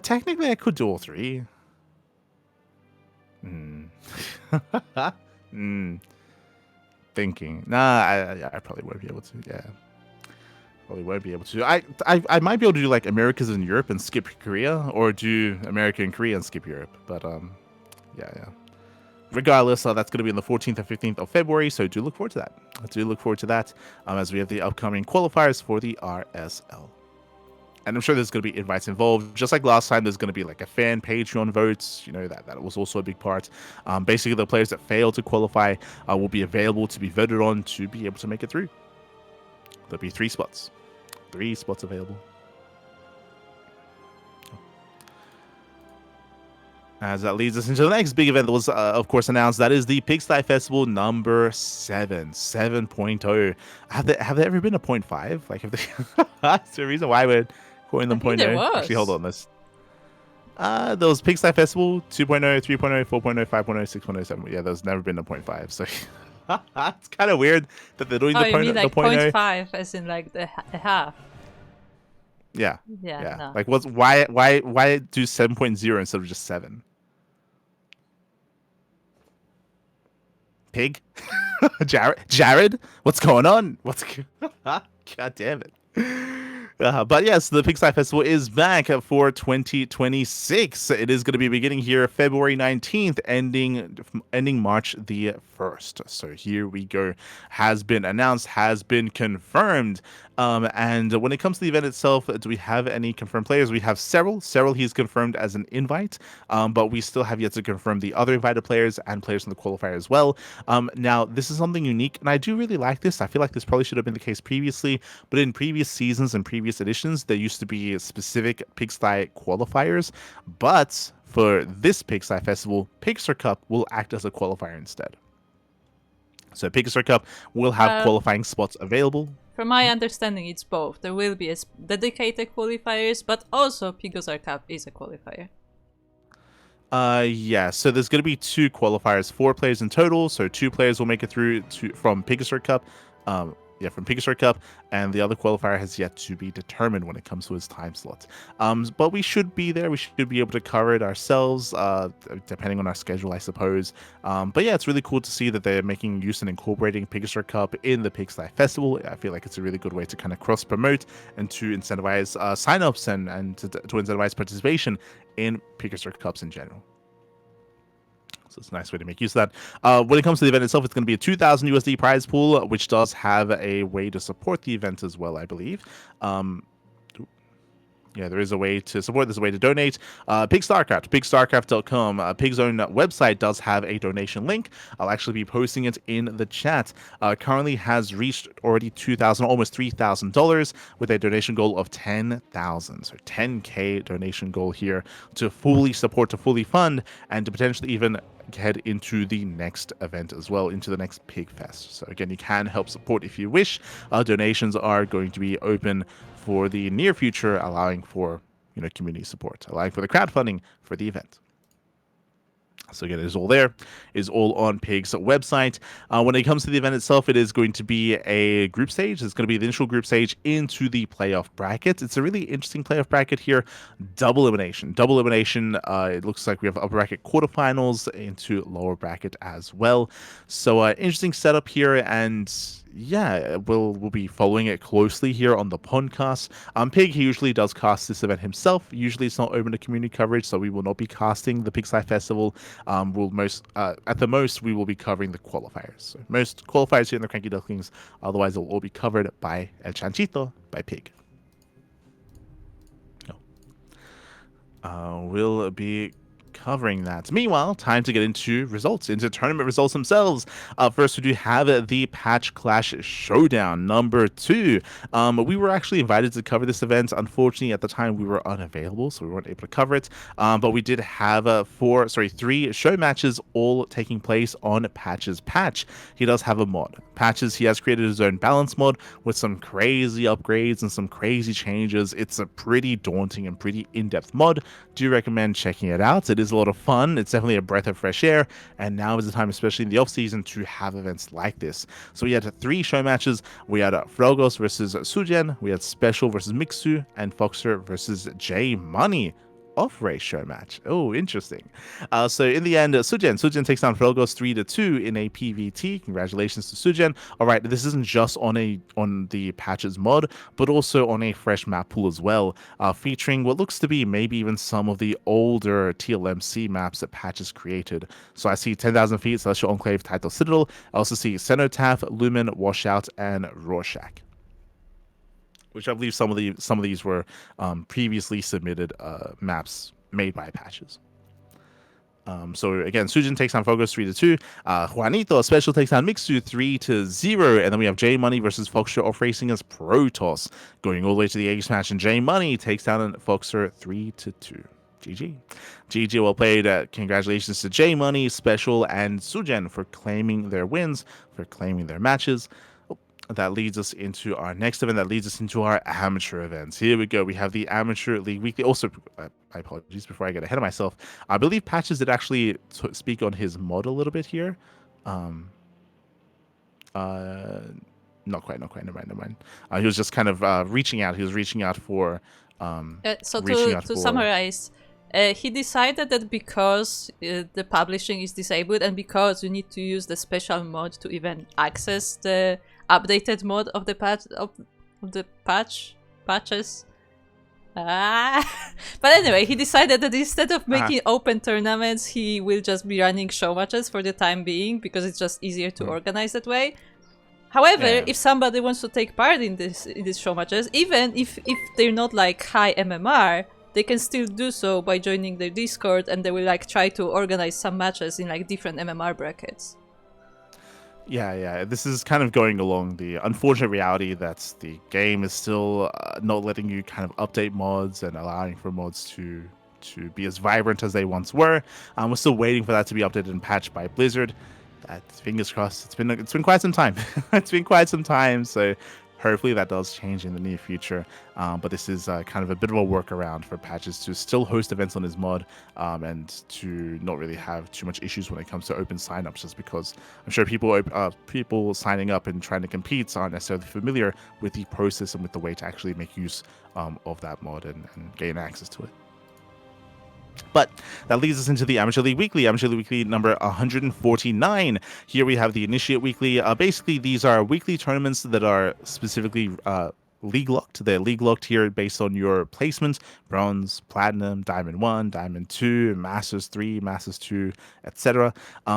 Technically, I could do all 3. Thinking. Nah, I probably won't be able to. Yeah. Probably won't be able to. I might be able to do like Americas and Europe and skip Korea, or do America and Korea and skip Europe. But yeah. Regardless, that's going to be on the 14th and 15th of February, so do look forward to that. As we have the upcoming qualifiers for the RSL. And I'm sure there's going to be invites involved. Just like last time, there's going to be like a fan Patreon votes. That was also a big part. Basically, the players that fail to qualify will be available to be voted on to be able to make it through. There'll be 3 spots. 3 spots available. As that leads us into the next big event that was, of course, announced. That is the Sty Festival number 7.0. Have there ever been a 0.5? Like, have they... That's the reason why we're calling them 0.0. Actually, hold on. This. There was Sty Festival 2.0, 3.0, 4.0, 5.0, 6.0, 7. Yeah, there's never been a 0.5. So it's kind of weird that they're doing the 0.0. You mean like 0.5 as in like the half? Yeah. No. Like, why do 7.0 instead of just 7? PiG? Jared? What's going on? God damn it. But yes, the Sty Festival is back for 2026. It is going to be beginning here February 19th, ending March the 1st. So here we go. Has been announced, has been confirmed. And when it comes to the event itself, do we have any confirmed players? We have several. He's confirmed as an invite, but we still have yet to confirm the other invited players and players from the qualifier as well. Now, this is something unique, and I do really like this. I feel like this probably should have been the case previously, but in previous seasons and previous editions, there used to be specific Sty qualifiers, but for this Sty Festival, PondCast Cup will act as a qualifier instead. So PondCast Cup will have qualifying spots available. From my understanding, it's both. There will be dedicated qualifiers, but also PondCast Cup is a qualifier. Yeah, so there's going to be 2 qualifiers, 4 players in total. So 2 players will make it through from PondCast Cup. from PiG Cup, and the other qualifier has yet to be determined when it comes to its time slot. But we should be there. We should be able to cover it ourselves, depending on our schedule, I suppose. But yeah, it's really cool to see that they're making use and incorporating PiG Cup in the Sty Festival. I feel like it's a really good way to kind of cross promote and to incentivize signups and to incentivize participation in PiG Cups in general. So it's a nice way to make use of that. When it comes to the event itself, it's going to be a 2,000 USD prize pool, which does have a way to support the event as well, I believe. Yeah, there is a way to support. There's a way to donate. Pig StarCraft, pigstarcraft.com. Pig's own website does have a donation link. I'll actually be posting it in the chat. Currently has reached already $2,000, almost $3,000, with a donation goal of 10,000. So 10K donation goal here to fully support, to fully fund, and to potentially even head into the next event as well, into the next Pig Fest. So again, you can help support if you wish. Donations are going to be open for the near future, allowing for community support, allowing for the crowdfunding for the event. So again, it is all there. It is all on Pig's website. When it comes to the event itself, it is going to be a group stage. It's going to be the initial group stage into the playoff bracket. It's a really interesting playoff bracket here. Double elimination. Double elimination. It looks like we have upper bracket quarterfinals into lower bracket as well. So interesting setup here, and yeah, we'll be following it closely here on the PondCast. Pig, he usually does cast this event himself. Usually it's not open to community coverage, so we will not be casting the Sty Festival. At the most, we will be covering the qualifiers. So most qualifiers here in the CranKy Ducklings, otherwise they'll all be covered by El Chanchito, by Pig. We'll be covering that. Meanwhile, time to get into results, into tournament results themselves. First, we do have the Patch Clash Showdown number 2. We were actually invited to cover this event. Unfortunately, at the time, we were unavailable, so we weren't able to cover it. But we did have 3 show matches, all taking place on Patch's patch. He does have a mod. Patches, he has created his own balance mod with some crazy upgrades and some crazy changes. It's a pretty daunting and pretty in-depth mod. Do recommend checking it out. It is a lot of fun. It's definitely a breath of fresh air, and now is the time, especially in the off season, to have events like this. So we had 3 show matches. We had Frogos versus Sujen, we had Special versus Mixu, and Foxer versus J Money. Off-race show match. Oh, interesting. So in the end, Sujen takes down Frogos 3-2 in a PVT. Congratulations to Sujen. All right, this isn't just on the Patches mod, but also on a fresh map pool as well, featuring what looks to be maybe even some of the older TLMC maps that Patches created. So I see 10,000 feet, Celestial Enclave, Title Citadel. I also see Cenotaph, Lumen, Washout, and Rorschach, which I believe some of these were previously submitted maps made by Patches. So again, Sujin takes on Fogos 3-2. Juanito Special takes on Mixu 3-0, and then we have J Money versus Foxer off racing as Protoss, going all the way to the Ace match, and J Money takes down Foxer 3-2. GG, well played. Congratulations to J Money, Special, and Sujen for claiming their wins, for claiming their matches. That leads us into our next event. That leads us into our amateur events. Here we go. We have the Amateur League Weekly. Also, I apologize before I get ahead of myself. I believe Patches did actually speak on his mod a little bit here. Not quite. Never mind. He was just kind of reaching out. He was reaching out for. To summarize, he decided that because the publishing is disabled and because you need to use the special mod to even access the updated mod of the patches. But anyway, he decided that instead of making open tournaments, he will just be running show matches for the time being, because it's just easier to organize that way. However, if somebody wants to take part in these show matches, even if they're not like high MMR, they can still do so by joining their Discord, and they will like try to organize some matches in like different MMR brackets. Yeah. This is kind of going along the unfortunate reality that the game is still not letting you kind of update mods and allowing for mods to be as vibrant as they once were. We're still waiting for that to be updated and patched by Blizzard. Fingers crossed. It's been quite some time. It's been quite some time. So Hopefully that does change in the near future, but this is kind of a bit of a workaround for patches to still host events on his mod, and to not really have too much issues when it comes to open signups, just because I'm sure people signing up and trying to compete aren't necessarily familiar with the process and with the way to actually make use of that mod and gain access to it. But that leads us into the Amateur League Weekly. Amateur League Weekly number 149. Here we have the Initiate Weekly. Basically, these are weekly tournaments that are specifically league locked. They're league locked here based on your placement: bronze, platinum, diamond 1, diamond 2, masters 3, masters 2, etc.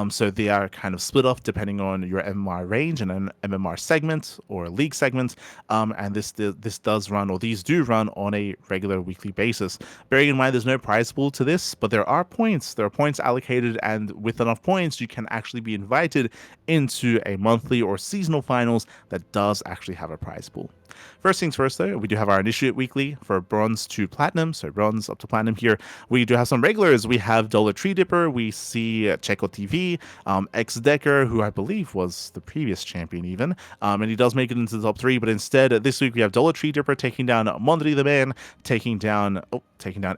So they are kind of split off depending on your MMR range and an MMR segment or league segment. And this does run, or these do run, on a regular weekly basis. Bearing in mind there's no prize pool to this, but there are points. There are points allocated, and with enough points you can actually be invited into a monthly or seasonal finals that does actually have a prize pool. First things first, though, we do have our Initiate Weekly for bronze to platinum, so bronze up to platinum here. We do have some regulars. We have Dollar Tree Dipper, we see Checo TV, X-Decker, who I believe was the previous champion even, and he does make it into the top 3, but instead this week we have Dollar Tree Dipper taking down Mondri the Man, taking down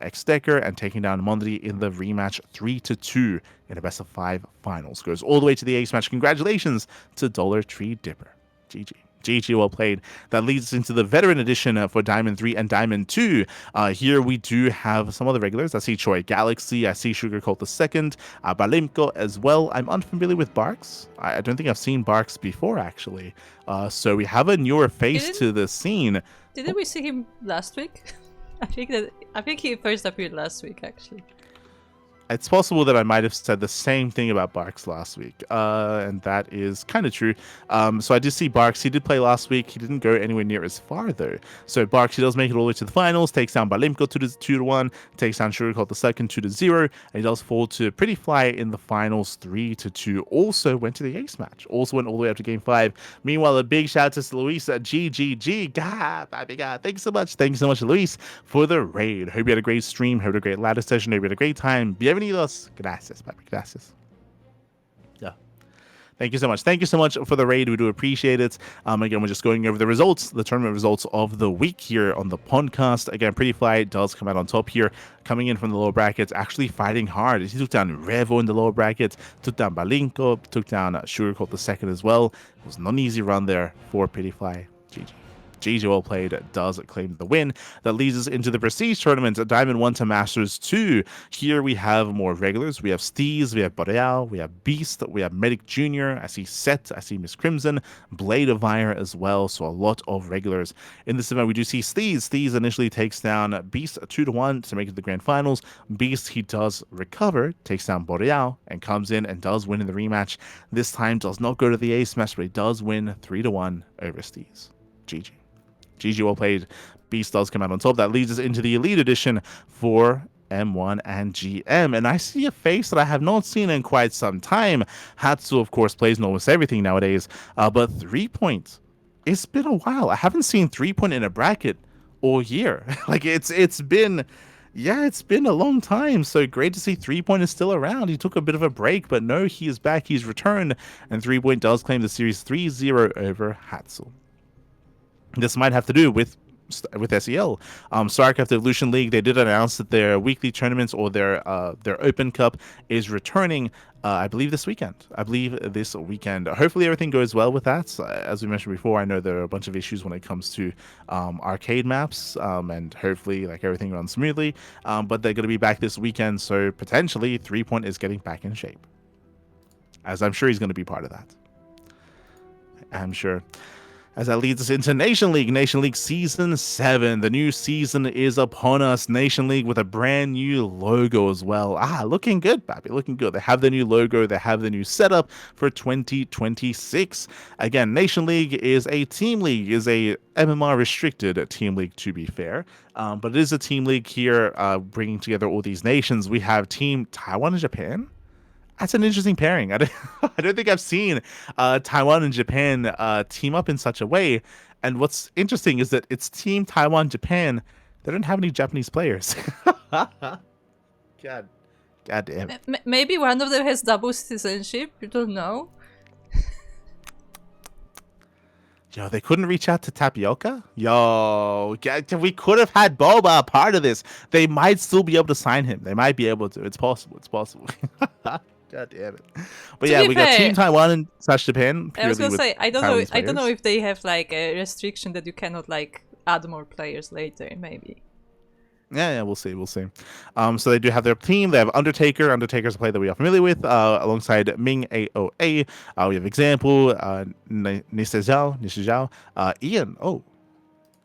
X-Decker, and taking down Mondri in the rematch 3-2 in a best of 5 finals. Goes all the way to the ace match. Congratulations to Dollar Tree Dipper. GG. GG, well played. That leads us into the veteran edition for Diamond 3 and Diamond 2. Here we do have some other regulars. I see Choi Galaxy, I see Sugar Cult II, Balimko as well. I'm unfamiliar with Barks. I don't think I've seen Barks before, actually. So we have a newer face to the scene. Didn't we see him last week? I think he first appeared last week, actually. It's possible that I might have said the same thing about Barks last week, and that is kind of true. So I did see Barks. He did play last week. He didn't go anywhere near as far, though. So Barks, he does make it all the way to the finals, takes down Balimko 2-1, takes down Sugar Cult II 2-0, and he does fall to Pretty Fly in the finals 3-2. Also went to the ace match. Also went all the way up to game 5. Meanwhile, a big shout out to Luisa GGG. God, baby God. Thanks so much. Thanks so much, Luis, for the raid. Hope you had a great stream. Hope you had a great ladder session. Hope you had a great time. Bienvenidos. Gracias, papi. Gracias. Yeah. Thank you so much. Thank you so much for the raid. We do appreciate it. Again, we're just going over the results, the tournament results of the week here on the podcast. Again, Pretty Fly does come out on top here, coming in from the lower brackets, actually fighting hard. He took down Revo in the lower brackets, took down Balinko, took down Sugar Cult II as well. It was not an easy run there for Pretty Fly. GG. GG, well played, does claim the win. That leads us into the Prestige Tournament, Diamond 1 to Masters 2. Here we have more regulars. We have Steez, we have Boreal, we have Beast, we have Medic Jr., I see Set, I see Miss Crimson, Blade of Fire as well, so a lot of regulars. In this event, we do see Steez. Steez initially takes down Beast 2-1 to make it to the Grand Finals. Beast, he does recover, takes down Boreal, and comes in and does win in the rematch. This time does not go to the ace match, but he does win 3-1 over Steez. GG. GG, well played. Beast does come out on top. That leads us into the Elite Edition for M1 and GM. And I see a face that I have not seen in quite some time. Hatsu, of course, plays in almost everything nowadays. But 3 points. It's been a while. I haven't seen 3 point in a bracket all year. Like, it's been... Yeah, it's been a long time, so great to see 3 point is still around. He took a bit of a break, but no, he is back. He's returned, and 3 point does claim the series 3-0 over Hatsu. This might have to do with SEL. StarCraft Evolution League, they did announce that their weekly tournaments, or their Open Cup, is returning, I believe this weekend. Hopefully everything goes well with that. As we mentioned before, I know there are a bunch of issues when it comes to arcade maps, and hopefully everything runs smoothly. But they're going to be back this weekend, so potentially 3 point is getting back in shape, as I'm sure he's going to be part of that. I'm sure. As that leads us into Nation League. Nation League Season 7. The new season is upon us. Nation League with a brand new logo as well. Looking good, Bappy. Looking good. They have the new logo. They have the new setup for 2026. Again, Nation League is a team league. Is a MMR restricted team league, to be fair. But it is a team league here, bringing together all these nations. We have Team Taiwan and Japan. That's an interesting pairing. I don't think I've seen Taiwan and Japan team up in such a way. And what's interesting is that it's Team Taiwan Japan. They don't have any Japanese players. God damn it. Maybe one of them has double citizenship. You don't know. Yo, they couldn't reach out to Tapioca? Yo, we could have had Boba a part of this. They might still be able to sign him. They might be able to. It's possible. It's possible. God damn it. But To yeah, be we got fair, Team Taiwan and / Japan. I was Purely gonna with say I don't know. Taiwanese I don't know players. if they have like a restriction that you cannot like add more players later. Maybe. Yeah, we'll see. We'll see. So they do have their team. They have Undertaker. Undertaker's a player that we are familiar with, alongside Ming AOA. We have Example, Nisizhao, Ian. Oh,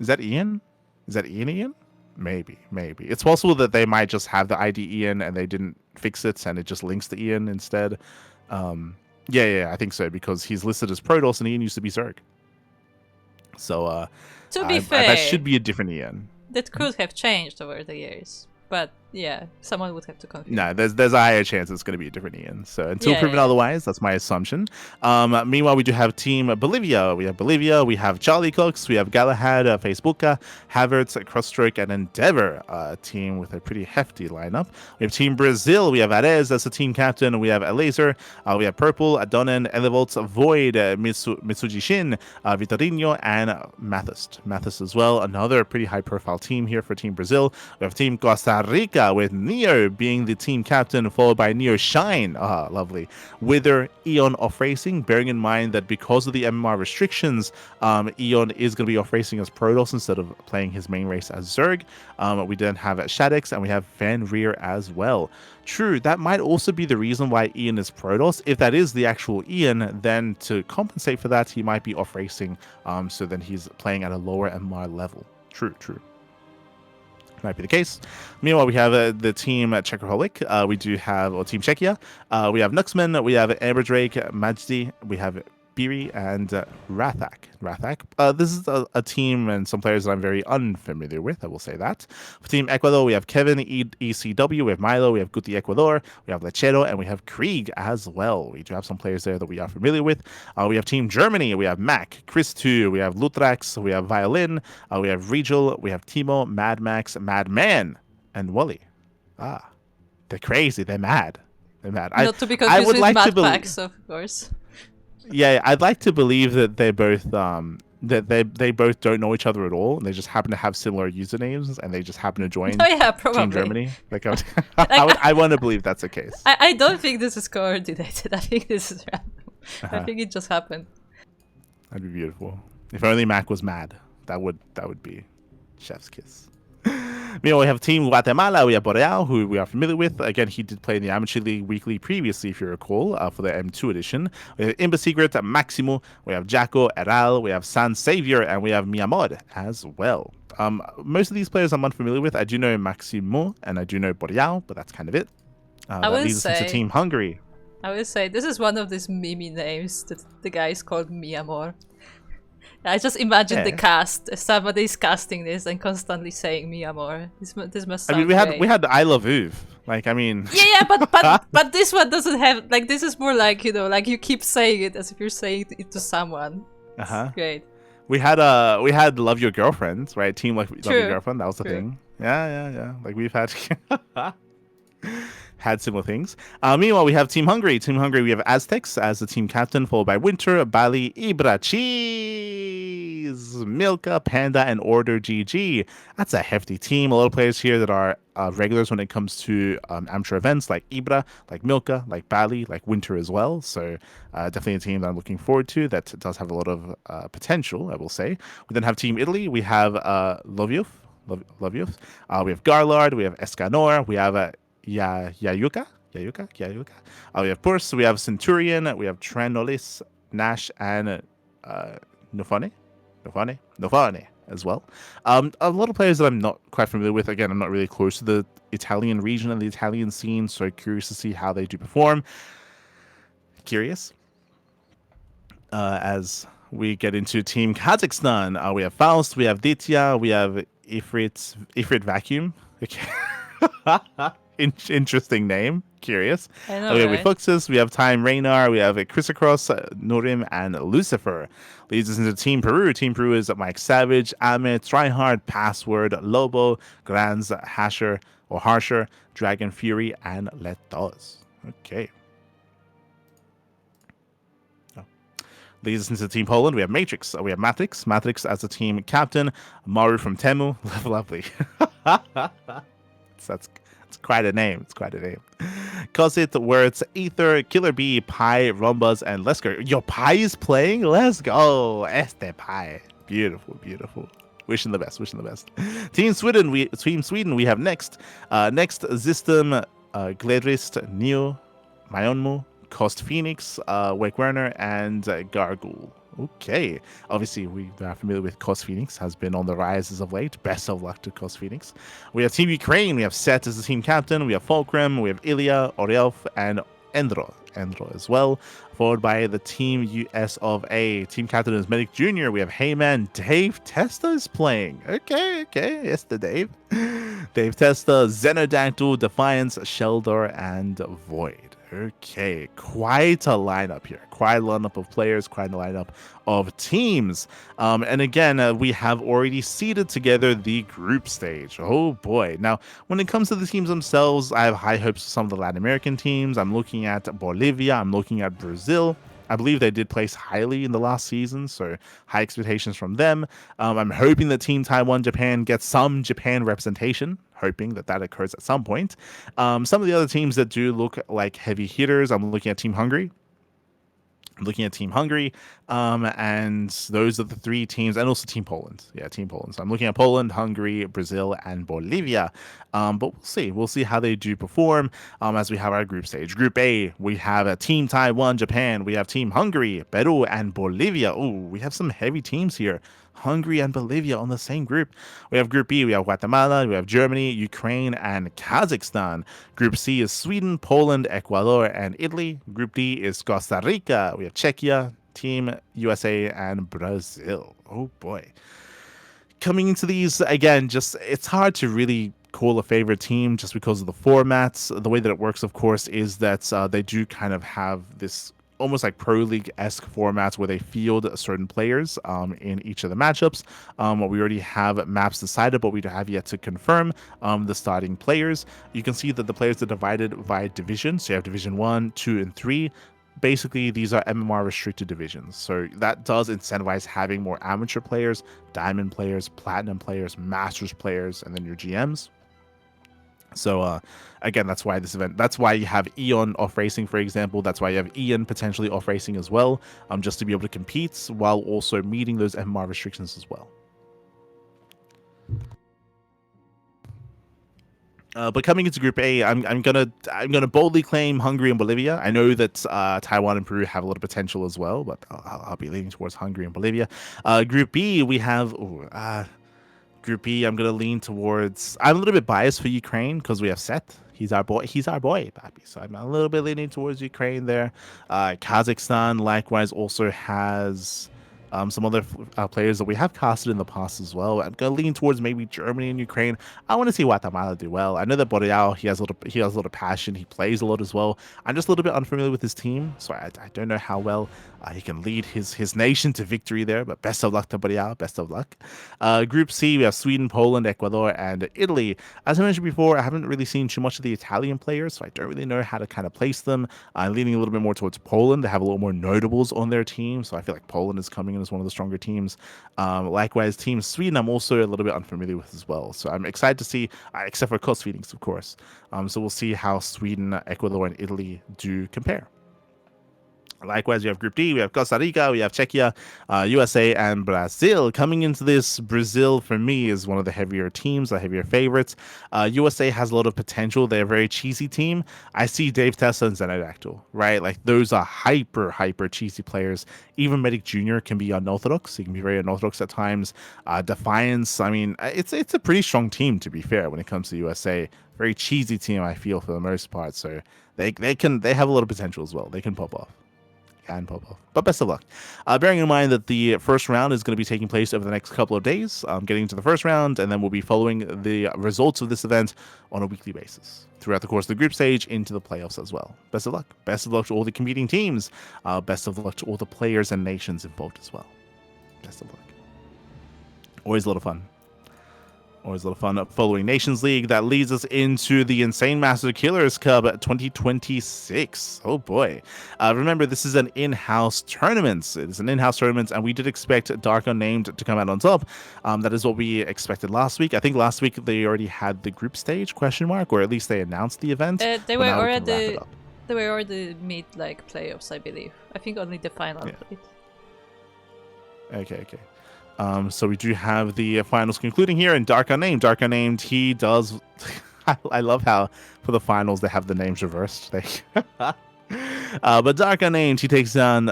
is that Ian? Is that Ian? Maybe. It's possible that they might just have the ID Ian and they didn't fix it and it just links to Ian instead. Yeah, I think so because he's listed as Protoss and Ian used to be Zerg. So To be fair, that should be a different Ian. that could have changed over the years, but yeah, someone would have to confirm. No, there's a higher chance it's going to be a different Ian. So until proven yeah. otherwise, that's my assumption. Meanwhile, we do have Team Bolivia. We have Charlie Cox, we have Galahad, Facebooka, Havertz, Crossstroke, and Endeavor. A team with a pretty hefty lineup. We have Team Brazil. We have Arez as the team captain. We have Laser. We have Purple, Adonan, Elevolts, Void, Mitsuji Shin, Vitorino, and Mathis as well. Another pretty high-profile team here for Team Brazil. We have Team Costa Rica with Neo being the team captain, followed by Neo Shine. Lovely. Wither, Eon off racing, bearing in mind that because of the MMR restrictions, Eon is going to be off racing as Protoss instead of playing his main race as Zerg. We then have Shadex and we have Van Reer as well. True, that might also be the reason why Ian is Protoss. If that is the actual Ian, then to compensate for that, he might be off racing. So then he's playing at a lower MMR level. True. Might be the case. Meanwhile, we have the team Czechaholic. We do have Team Czechia. We have Nuxman. We have Amber Drake, Majdi. We have Biri and Rathak. This is a team and some players that I'm very unfamiliar with. I will say that. For Team Ecuador, we have Kevin, ECW. We have Milo. We have Guti Ecuador. We have Lechero, and we have Krieg as well. We do have some players there that we are familiar with. We have Team Germany. We have Mac, Chris 2. We have Lutrax. We have Violin. We have Regal. We have Timo, Mad Max, Madman, and Wally. They're crazy. They're mad. Not to be confused with Mad Max, of course. Yeah, I'd like to believe that they both they both don't know each other at all, and they just happen to have similar usernames, and they just happen to join Team Germany. Like, I want to believe that's the case. I don't think this is coordinated. I think this is random. I think it just happened. That'd be beautiful. If only Mac was mad. That would be chef's kiss. Meanwhile, we have Team Guatemala. We have Boreal, who we are familiar with. Again, he did play in the Amateur League Weekly previously, if you recall, for the M2 edition. We have Imba Secret, Maximo. We have Jaco, Eral. We have San Savior, and we have Miamod as well. Most of these players I'm unfamiliar with. I do know Maximo, and I do know Boreal, but that's kind of it. That leads us into Team Hungary. I would say this is one of these meme names that the guy is called Miamor. I just imagine the cast. Somebody's casting this and constantly saying "mi amor." This must sound great. we had I love Uv. Like, I mean. Yeah, but this one doesn't have, like, this is more like, you know, like you keep saying it as if you're saying it to someone. Great. We had Love Your Girlfriend, right? Team Love Your Girlfriend. That was the thing. Yeah. Like, we've had had similar things. Meanwhile, we have Team Hungary. Team Hungary, we have Aztecs as the team captain, followed by Winter, Bali, Ibra, Cheese, Milka, Panda, and Order GG. That's a hefty team. A lot of players here that are regulars when it comes to amateur events, like Ibra, like Milka, like Bali, like Winter as well. So definitely a team that I'm looking forward to that does have a lot of potential, I will say. We then have Team Italy. We have Loviuf. We have Garlard. We have Escanor. We have Yayuka. We have Purs, we have Centurion, we have Tranolis, Nash, and Nofane as well. A lot of players that I'm not quite familiar with. Again, I'm not really close to the Italian region and the Italian scene, so curious to see how they do perform. Curious. As we get into Team Kazakhstan, we have Faust, we have Ditya, we have Ifrit Vacuum. Okay. Interesting name. Curious. I know, we have right? Fluxus, we have Time Raynar, we have Chrysocross, Nurim, and Lucifer. Leads us into Team Peru. Team Peru is Mike Savage, Amit, Tryhard, Password, Lobo, Granz, Harsher, Dragon Fury, and Letos. Okay. Leads us into Team Poland. We have Matrix. We have Matrix. Matrix as a team captain. Maru from Temu. Lovely. That's quite a name. It's quite a name. Kosit, Words, Ether, Killer Bee, Pi, Rombuz, and Lesker. Yo, Pi is playing? Let's go. Este Pi. Beautiful, beautiful. Wishing the best, wishing the best. Team Sweden, we have next Zistem, Gledrist, Neo, Myonmu, Cost Phoenix, Wake Werner, and Gargoyle. Okay. Obviously, we are familiar with Cost Phoenix, has been on the rise as of late. Best of luck to Cost Phoenix. We have Team Ukraine, we have Set as the team captain, we have Fulcrum, we have Ilya, Orielf, and Endro as well, followed by the Team US of A. Team captain is Medic Jr. We have Heyman. Dave Testa is playing. Okay. Yes, the Dave. Dave Testa, Xenodactyl, Defiance, Sheldor, and Void. Okay, quite a lineup here. Quite a lineup of players, quite a lineup of teams. And again, we have already seeded together the group stage. Oh boy. Now, when it comes to the teams themselves, I have high hopes for some of the Latin American teams. I'm looking at Bolivia. I'm looking at Brazil. I believe they did place highly in the last season, so high expectations from them. I'm hoping that Team Taiwan Japan gets some Japan representation, hoping that occurs at some point. Some of the other teams that do look like heavy hitters, I'm looking at Team Hungary. And those are the three teams, and also Team Poland. Yeah, Team Poland. So I'm looking at Poland, Hungary, Brazil, and Bolivia. But we'll see how they do perform as we have our group stage. Group A, we have Team Taiwan, Japan. We have Team Hungary, Peru, and Bolivia. Oh, we have some heavy teams here. Hungary and Bolivia on the same group. We have Group B, we have Guatemala, we have Germany, Ukraine, and Kazakhstan. Group C is Sweden, Poland, Ecuador, and Italy. Group D is Costa Rica. We have Czechia, Team USA, and Brazil. Oh boy. Coming into these, again, it's hard to really call a favorite team just because of the formats. The way that it works, of course, is that they do kind of have this almost like pro league-esque formats where they field certain players in each of the matchups. We already have maps decided, but we have yet to confirm the starting players. You can see that the players are divided by division. So you have Division 1, 2, and 3. Basically, these are MMR restricted divisions. So that does incentivize having more amateur players, diamond players, platinum players, masters players, and then your GMs. So again, that's why you have Eon off racing, for example. That's why you have Ian potentially off racing as well, just to be able to compete while also meeting those MMR restrictions as well. But coming into Group A, I'm gonna boldly claim Hungary and Bolivia. I know that Taiwan and Peru have a lot of potential as well, but I'll be leaning towards Hungary and Bolivia. Group B, we have Group B, I'm gonna lean towards. I'm a little bit biased for Ukraine because we have Set. He's our boy, Papi. So I'm a little bit leaning towards Ukraine there. Kazakhstan likewise also has some other players that we have casted in the past as well. I'm gonna lean towards maybe Germany and Ukraine. I want to see Guatemala do well. I know that Boreal, he has a lot of passion. He plays a lot as well. I'm just a little bit unfamiliar with his team, so I don't know how well he can lead his nation to victory there. But best of luck to Boreal. Best of luck. Group C, we have Sweden, Poland, Ecuador, and Italy. As I mentioned before, I haven't really seen too much of the Italian players, so I don't really know how to kind of place them. I'm leaning a little bit more towards Poland. They have a little more notables on their team, so I feel like Poland is coming in as one of the stronger teams. Likewise, Team Sweden, I'm also a little bit unfamiliar with as well. So I'm excited to see, except for Coast Phoenix, of course. So we'll see how Sweden, Ecuador, and Italy do compare. Likewise, we have Group D, we have Costa Rica, we have Czechia, USA, and Brazil. Coming into this, Brazil, for me, is one of the heavier teams, the heavier favorites. USA has a lot of potential. They're a very cheesy team. I see Dave Tessa and Xenodactyl, right? Like, those are hyper cheesy players. Even Medic Jr. can be unorthodox. He can be very unorthodox at times. Defiance, I mean, it's a pretty strong team, to be fair, when it comes to USA. Very cheesy team, I feel, for the most part. So they have a lot of potential as well. They can pop off. But best of luck. Bearing in mind that the first round is going to be taking place over the next couple of days, getting into the first round, and then we'll be following the results of this event on a weekly basis throughout the course of the group stage into the playoffs as well. Best of luck. Best of luck to all the competing teams. Best of luck to all the players and nations involved as well. Best of luck. Always a lot of fun. Always a lot of fun following Nations League. That leads us into the Insane Master Killers Cup 2026. Oh boy. Remember, this is an in-house tournament. It is an in-house tournament, and we did expect Dark Unnamed to come out on top. That is what we expected last week. I think last week they already had the group stage, question mark, or at least they announced the event. They were already mid playoffs, I believe. I think only the final played. Okay. So we do have the finals concluding here, and Dark Unnamed, he does... I love how for the finals they have the names reversed. But Dark Unnamed, he takes down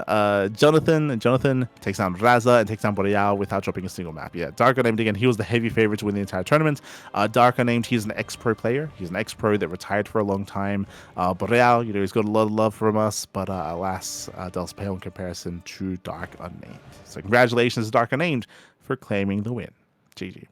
Jonathan. Jonathan takes down Raza and takes down Boreal without dropping a single map. Yeah, Dark Unnamed, again, he was the heavy favorite to win the entire tournament. Dark Unnamed, he's an ex-pro player. He's an ex-pro that retired for a long time. Boreal, he's got a lot of love from us, but alas, does pale in comparison to Dark Unnamed. So congratulations to Dark Unnamed for claiming the win. GG.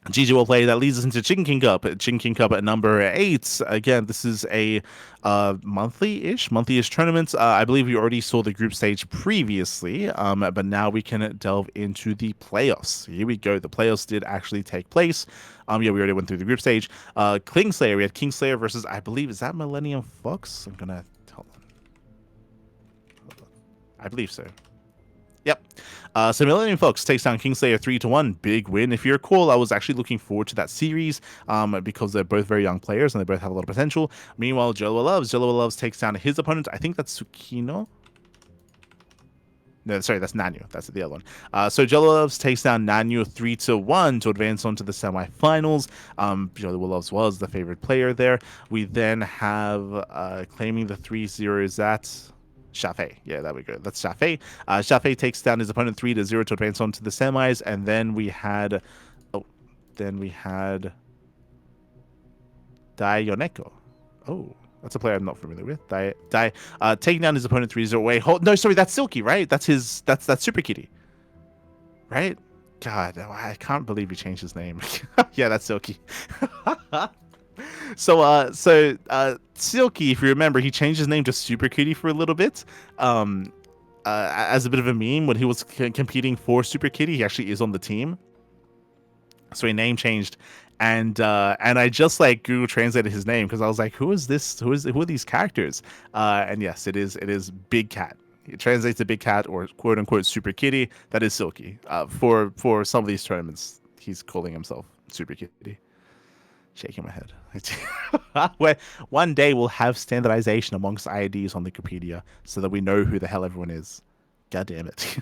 GG will play. That leads us into Chicken King Cup. Chicken King Cup at number 8. Again, this is a monthly-ish tournament. I believe we already saw the group stage previously, but now we can delve into the playoffs. Here we go. The playoffs did actually take place. We already went through the group stage. Kingslayer. We had Kingslayer versus, I believe, is that Millennium Fox? I'm gonna hold on. I believe so. Yep. So Millennium Fox takes down Kingslayer 3-1. Big win. If you recall, I was actually looking forward to that series because they're both very young players and they both have a lot of potential. Meanwhile, Jello Loves takes down his opponent. I think that's Tsukino. No, sorry, that's Nanyu. That's the other one. So Jello Loves takes down Nanyu 3-1 to advance on to the semifinals. Jello Loves was the favorite player there. We then have claiming the 3-0 is that Shafei. Yeah, there we go. That's Shafei. Shafei takes down his opponent 3-0 to advance on to the semis, and then we had Dai Yoneko. Oh, that's a player I'm not familiar with. Dai taking down his opponent 3-0. Wait, no, sorry, that's Silky, right? That's Super Kitty, right? God, I can't believe he changed his name. Yeah, that's Silky. So Silky, if you remember, he changed his name to Super Kitty for a little bit, as a bit of a meme when he was competing for Super Kitty. He actually is on the team, so he name changed, and I just Google translated his name because I was like, who is this? Who are these characters? And yes, it is Big Cat. It translates to Big Cat or quote unquote Super Kitty. That is Silky. For some of these tournaments, he's calling himself Super Kitty. Shaking my head. Where one day we'll have standardization amongst IDs on Liquipedia so that we know who the hell everyone is. God damn it.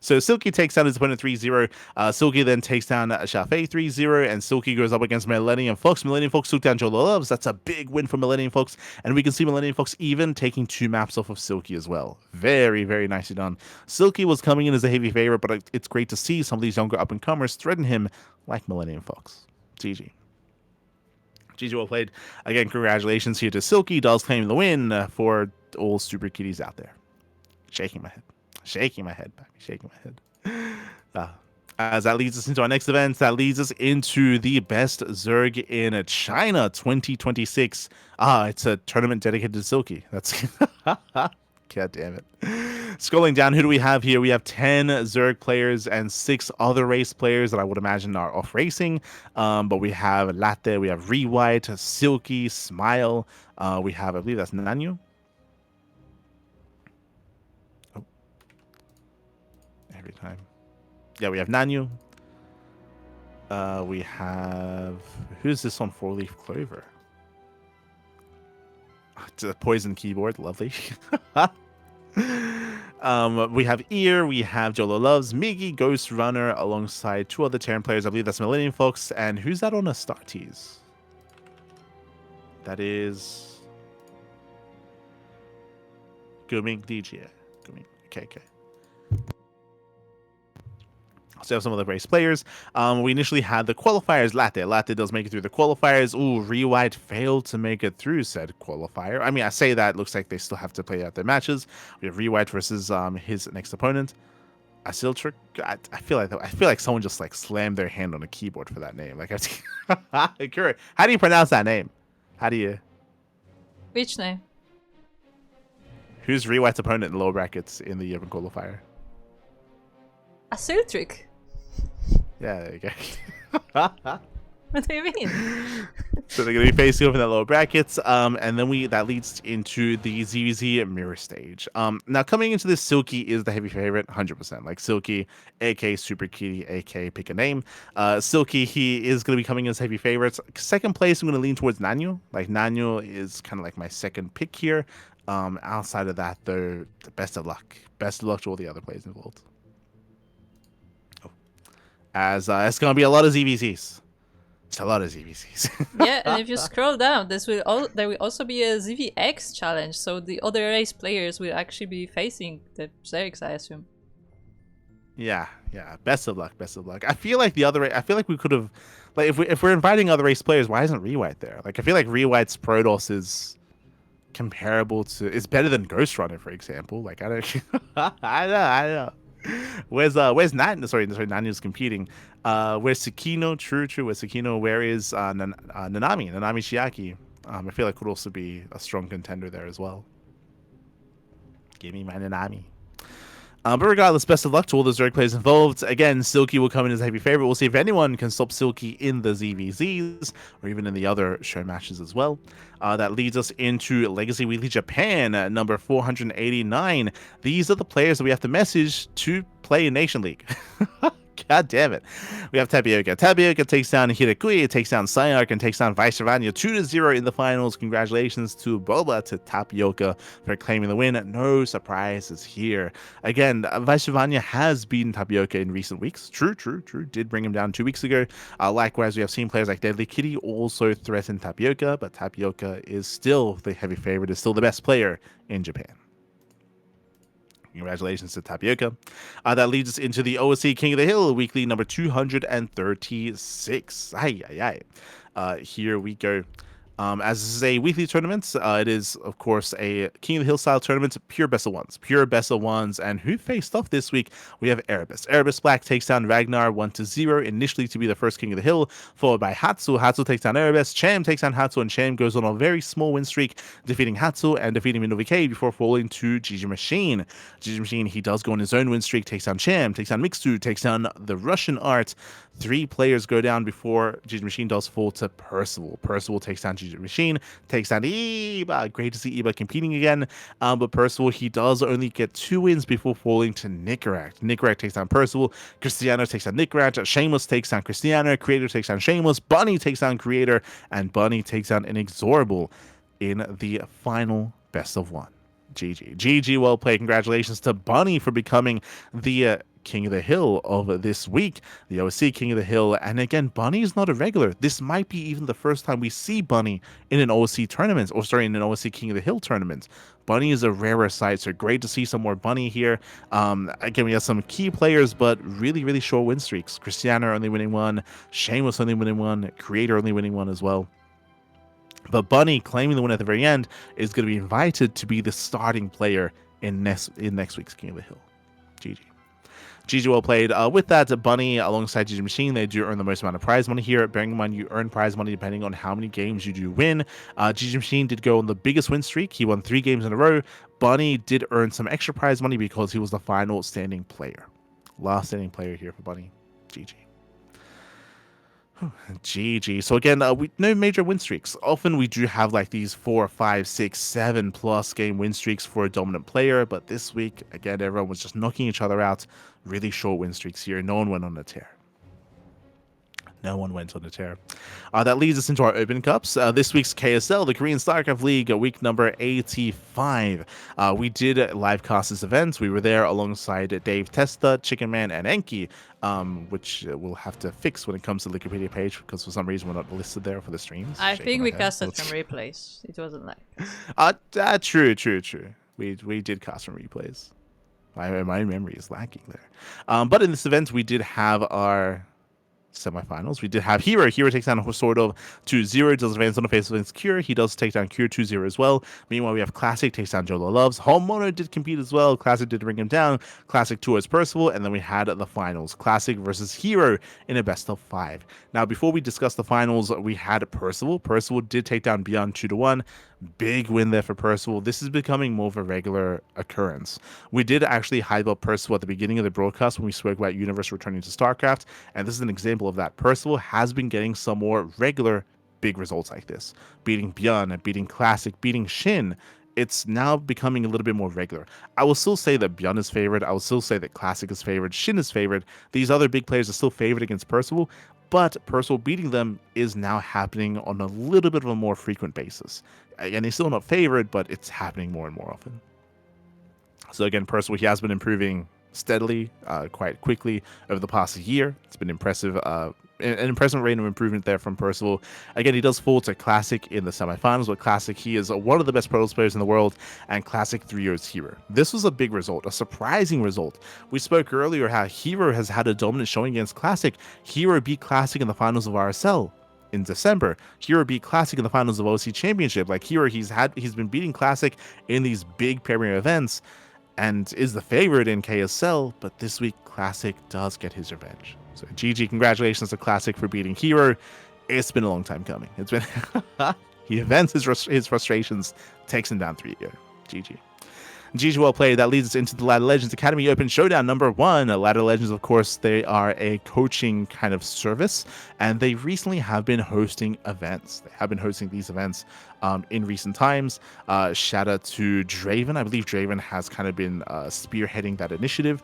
So Silky takes down his opponent 3-0. Silky then takes down Shafei 3-0, and Silky goes up against Millennium Fox. Millennium Fox took down Jolo Loves. That's a big win for Millennium Fox, and we can see Millennium Fox even taking 2 maps off of Silky as well. Very, very nicely done. Silky was coming in as a heavy favorite, but it's great to see some of these younger up-and-comers threaten him like Millennium Fox. GG. GG well played. Again, congratulations here to Silky. Does claim the win for all Super Kitties out there. Shaking my head, as that leads us into our next event. That leads us into the Best Zerg in China 2026. It's a tournament dedicated to Silky. That's God damn it. Scrolling down, who do we have here? We have 10 Zerg players and 6 other race players that I would imagine are off racing. But we have Latte, we have Rewhite, Silky, Smile. We have, I believe that's Nanyu. Oh. Every time. Yeah, we have Nanyu. We have... Who's this on 4-Leaf Clover? It's a poison keyboard. Lovely. We have Ear, we have Jolo Loves, Miggy, Ghost Runner, alongside 2 other Terran players. I believe that's Millennium Fox. And who's that on a Star Tease? That is Guming DJ. Guming. Okay. So we have some other race players. We initially had the qualifiers. Latte does make it through the qualifiers. Ooh, Rewhite failed to make it through said qualifier. I mean, I say that, looks like they still have to play out their matches. We have Rewhite versus his next opponent. Asiltric. I feel like someone just slammed their hand on a keyboard for that name. How do you pronounce that name? How do you? Which name? Who's Rewhite's opponent in the lower brackets in the urban qualifier? Asiltric. Yeah, there you go. What do you mean? So they're going to be facing off in that lower brackets, and then that leads into the ZVZ mirror stage. Now coming into this, Silky is the heavy favorite, 100%. Like Silky, AK Super Kitty, AK pick a name. Silky, he is going to be coming as heavy favorites. Second place, I'm going to lean towards Nanyo. Like Nanyo is kind of like my second pick here. Outside of that, though, the best of luck. Best of luck to all the other players involved. Oh. As it's going to be a lot of ZVZs. It's a lot of ZVCs. Yeah, and if you scroll down, there will also be a ZVX challenge, so the other race players will actually be facing the Zerix, I assume. Yeah. Best of luck. I feel like we could have, like, if we're inviting other race players, why isn't Rewhite there? Like, I feel like Rewhite's Protoss is comparable to, is better than Ghost Runner, for example. Like, I don't, I know. Where's Nanyo's competing. Where's Tsukino? True. Where's Tsukino? Where is Nanami Shiaki? I feel like could also be a strong contender there as well. Give me my Nanami. But regardless, best of luck to all the Zerg players involved. Again, Silky will come in as a heavy favorite. We'll see if anyone can stop Silky in the ZVZs or even in the other show matches as well. That leads us into Legacy Weekly Japan, number 489. These are the players that we have to message to play in Nation League. God damn it. We have Tapioca. Tapioca takes down Hirakui, takes down Psyarch, and takes down Vaisravanya 2-0 in the finals. Congratulations to Boba, to Tapioca for claiming the win. No surprises here. Again, Vaisravanya has beaten Tapioca in recent weeks. True. Did bring him down 2 weeks ago. Likewise, we have seen players like Deadly Kitty also threaten Tapioca, but Tapioca is still the heavy favorite, is still the best player in Japan. Congratulations to Tapioca. That leads us into the OSC King of the Hill, weekly number 236. Here we go. As this is a weekly tournament, it is, of course, a King of the Hill style tournament, pure best of ones. And who faced off this week? We have Erebus. Erebus Black takes down Ragnar 1-0, initially to be the first King of the Hill, followed by Hatsu. Hatsu takes down Erebus. Cham takes down Hatsu, and Cham goes on a very small win streak, defeating Hatsu and defeating Minovike before falling to GG Machine. GG Machine, he does go on his own win streak, takes down Cham, takes down Mixu, takes down the Russian Art. 3 players go down before GG Machine does fall to Percival. Percival takes down GG Machine, takes down Iba. Great to see Iba competing again. But Percival, he does only get 2 wins before falling to Nicorach. Nicorach takes down Percival. Cristiano takes down Nicorach. Shameless takes down Cristiano. Creator takes down Shameless. Bunny takes down Creator. And Bunny takes down Inexorable in the final best of 1. GG, well played. Congratulations to Bunny for becoming the King of the Hill of this week, the OSC King of the Hill. And again, Bunny is not a regular. This might be even the first time we see Bunny in an OSC tournament, in an OSC King of the Hill tournament. Bunny is a rarer sight, so great to see some more Bunny here. Again, we have some key players, but really short win streaks. Cristiano only winning 1, Shameless only winning 1, Creator only winning 1 as well. But Bunny, claiming the win at the very end, is going to be invited to be the starting player in next week's King of the Hill. GG, well played. With that, Bunny alongside GG Machine, they do earn the most amount of prize money here. Bearing in mind, you earn prize money depending on how many games you do win. GG Machine did go on the biggest win streak. He won 3 games in a row. Bunny did earn some extra prize money because he was the final standing player. Last standing player here for Bunny. GG. GG. So again, no major win streaks. Often we do have like these 4, 5, 6, 7 plus game win streaks for a dominant player, but this week, again, everyone was just knocking each other out. Really short win streaks here. No one went on a tear. That leads us into our Open Cups. This week's KSL, the Korean StarCraft League, week number 85. We did live cast this event. We were there alongside Dave Testa, Chicken Man, and Enki, which we'll have to fix when it comes to the Liquipedia page because for some reason we're not listed there for the streams. I think we casted from replays. It wasn't like true. We did cast from replays. My memory is lacking there. But in this event, we did have our semifinals. We did have Hero. Hero takes down Hosordov 2-0, does advance on the face against Cure. He does take down Cure 2-0 as well. Meanwhile, we have Classic takes down Jolo Loves. Homemono did compete as well. Classic did bring him down. Classic towards Percival, and then we had the finals. Classic versus Hero in a best of 5. Now, before we discuss the finals, we had Percival. Percival did take down Beyond 2-1. Big win there for Percival. This is becoming more of a regular occurrence. We did actually hype up Percival at the beginning of the broadcast when we spoke about Universe returning to StarCraft, and this is an example of that. Percival has been getting some more regular big results like this. Beating Bjorn, beating Classic, beating Shin. It's now becoming a little bit more regular. I will still say that Bjorn is favored. I will still say that Classic is favored. Shin is favored. These other big players are still favored against Percival, but Percival beating them is now happening on a little bit of a more frequent basis. Again, he's still not favored, but it's happening more and more often. So again, Percival, he has been improving steadily, quite quickly over the past year. It's been impressive. An impressive rate of improvement there from Percival. Again, he does fall to Classic in the semifinals, but Classic, he is one of the best Protoss players in the world, and Classic 3 years Hero. This was a big result, a surprising result. We spoke earlier how Hero has had a dominant showing against Classic. Hero beat Classic in the finals of RSL in December. Hero beat Classic in the finals of OSC Championship. Like Hero, he's been beating Classic in these big premier events and is the favorite in KSL, but this week Classic does get his revenge. So GG, congratulations to Classic for beating Hero. It's been a long time coming. It's been he vents his frustrations, takes him down 3 years. GG. GG, well played. That leads us into the Ladder Legends Academy Open Showdown number 1. Ladder Legends, of course, they are a coaching kind of service, and they recently have been hosting events. They have been hosting these events in recent times. Shout out to Draven. I believe Draven has kind of been spearheading that initiative.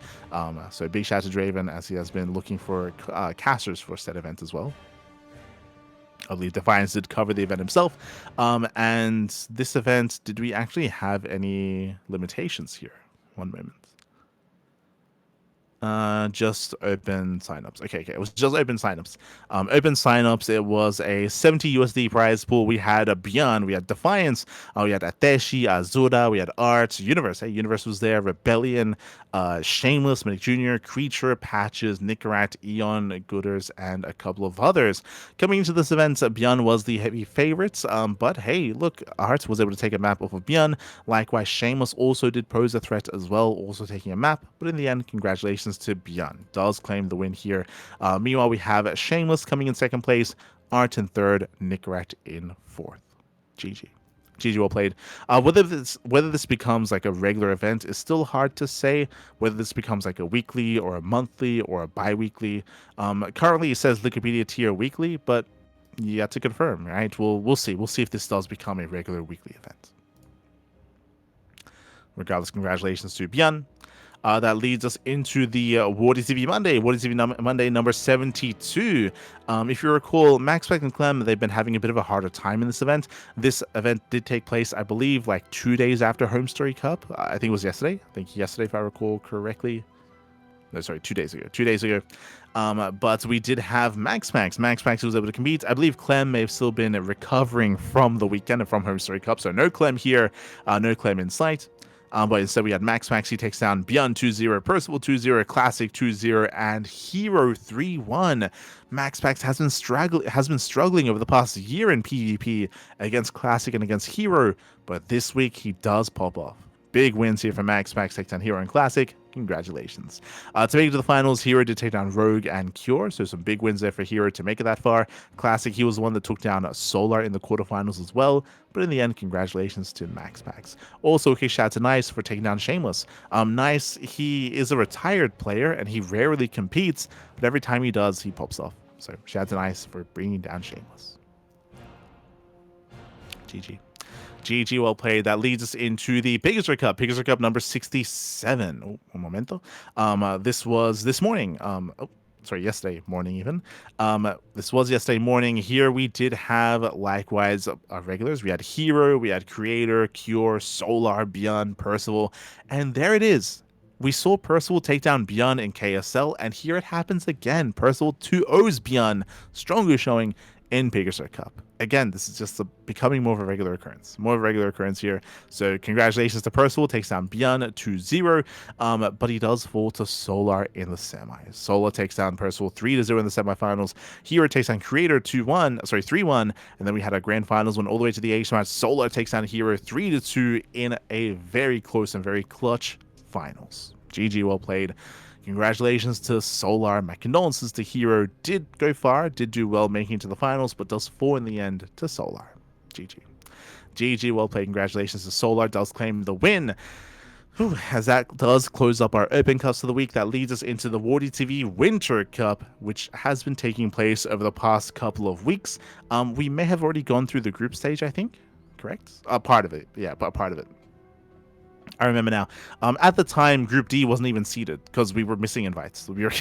So big shout out to Draven, as he has been looking for casters for said event as well. I believe Defiance did cover the event himself. And this event, did we actually have any limitations here? One moment. Just open signups. Okay, it was just open signups. Open signups, it was a 70 USD prize pool. We had a Beyond, we had Defiance, we had Ateshi, Azura, we had Art, Universe. Hey, Universe was there, Rebellion, Shameless, Medic Jr., Creature, Patches, Nicarat, Eon, Gooders, and a couple of others. Coming into this event, Beyond was the heavy favorites, but hey, look, Art was able to take a map off of Beyond. Likewise, Shameless also did pose a threat as well, also taking a map, but in the end, congratulations to Beyond. Does claim the win here. Meanwhile, we have Shameless coming in second place, Art in third, Nicarat in fourth. GG. GG, well played. Whether this becomes like a regular event is still hard to say. Whether this becomes like a weekly or a monthly or a bi-weekly. Currently, it says Liquipedia tier weekly, but you have to confirm, right? We'll see. We'll see if this does become a regular weekly event. Regardless, congratulations to Bjorn. That leads us into the Wardy TV Monday. Wardy TV Monday number 72. If you recall, Maxpac and Clem, they've been having a bit of a harder time in this event. This event did take place, I believe, like 2 days after HomeStory Cup. I think it was yesterday. I think yesterday, if I recall correctly. No, sorry, 2 days ago. 2 days ago. But we did have Maxpax. Maxpax was able to compete. I believe Clem may have still been recovering from the weekend and from HomeStory Cup. So no Clem here, no Clem in sight. But instead we had Max. He takes down Beyond 2-0, Percival 2-0, Classic 2-0, and Hero 3-1. Max has been struggling over the past year in PvP against Classic and against Hero, but this week he does pop off. Big wins here for Max. Takes down Hero and Classic. Congratulations. To make it to the finals, Hero did take down Rogue and Cure, so some big wins there for Hero to make it that far. Classic, he was the one that took down Solar in the quarterfinals as well, but in the end, congratulations to Max. Also, okay, shout out to Nice for taking down Shameless. Nice, he is a retired player, and he rarely competes, but every time he does, he pops off. So shout out to Nice for bringing down Shameless. GG. GG, well played. That leads us into the PiG Cup. PiG Cup number 67. Oh, un momento. This was this morning. Yesterday morning even. This was yesterday morning. Here we did have, likewise, our regulars. We had Hero, we had Creator, Cure, Solar, Beyond, Percival, and there it is. We saw Percival take down Beyond in KSL, and here it happens again. Percival 2-0s Beyond. Stronger showing in PiG Cup. Again, this is just becoming more of a regular occurrence. More of a regular occurrence here. So congratulations to Percival. Takes down Beyond 2-0. But he does fall to Solar in the semis. Solar takes down Percival 3-0 in the semifinals. Hero takes down Creator 3-1. And then we had a grand finals one all the way to the H match. Solar takes down Hero 3-2 in a very close and very clutch finals. GG, well played. Congratulations to Solar. My condolences to Hero. Did go far, did do well making it to the finals, but does fall in the end to Solar. GG. GG, well played. Congratulations to Solar, does claim the win. Whew, as that does close up our Open Cups of the week, that leads us into the Wardy TV Winter Cup, which has been taking place over the past couple of weeks. We may have already gone through the group stage, I think. Correct? Part of it. Yeah, but part of it. I remember now. At the time, Group D wasn't even seeded because we were missing invites. We were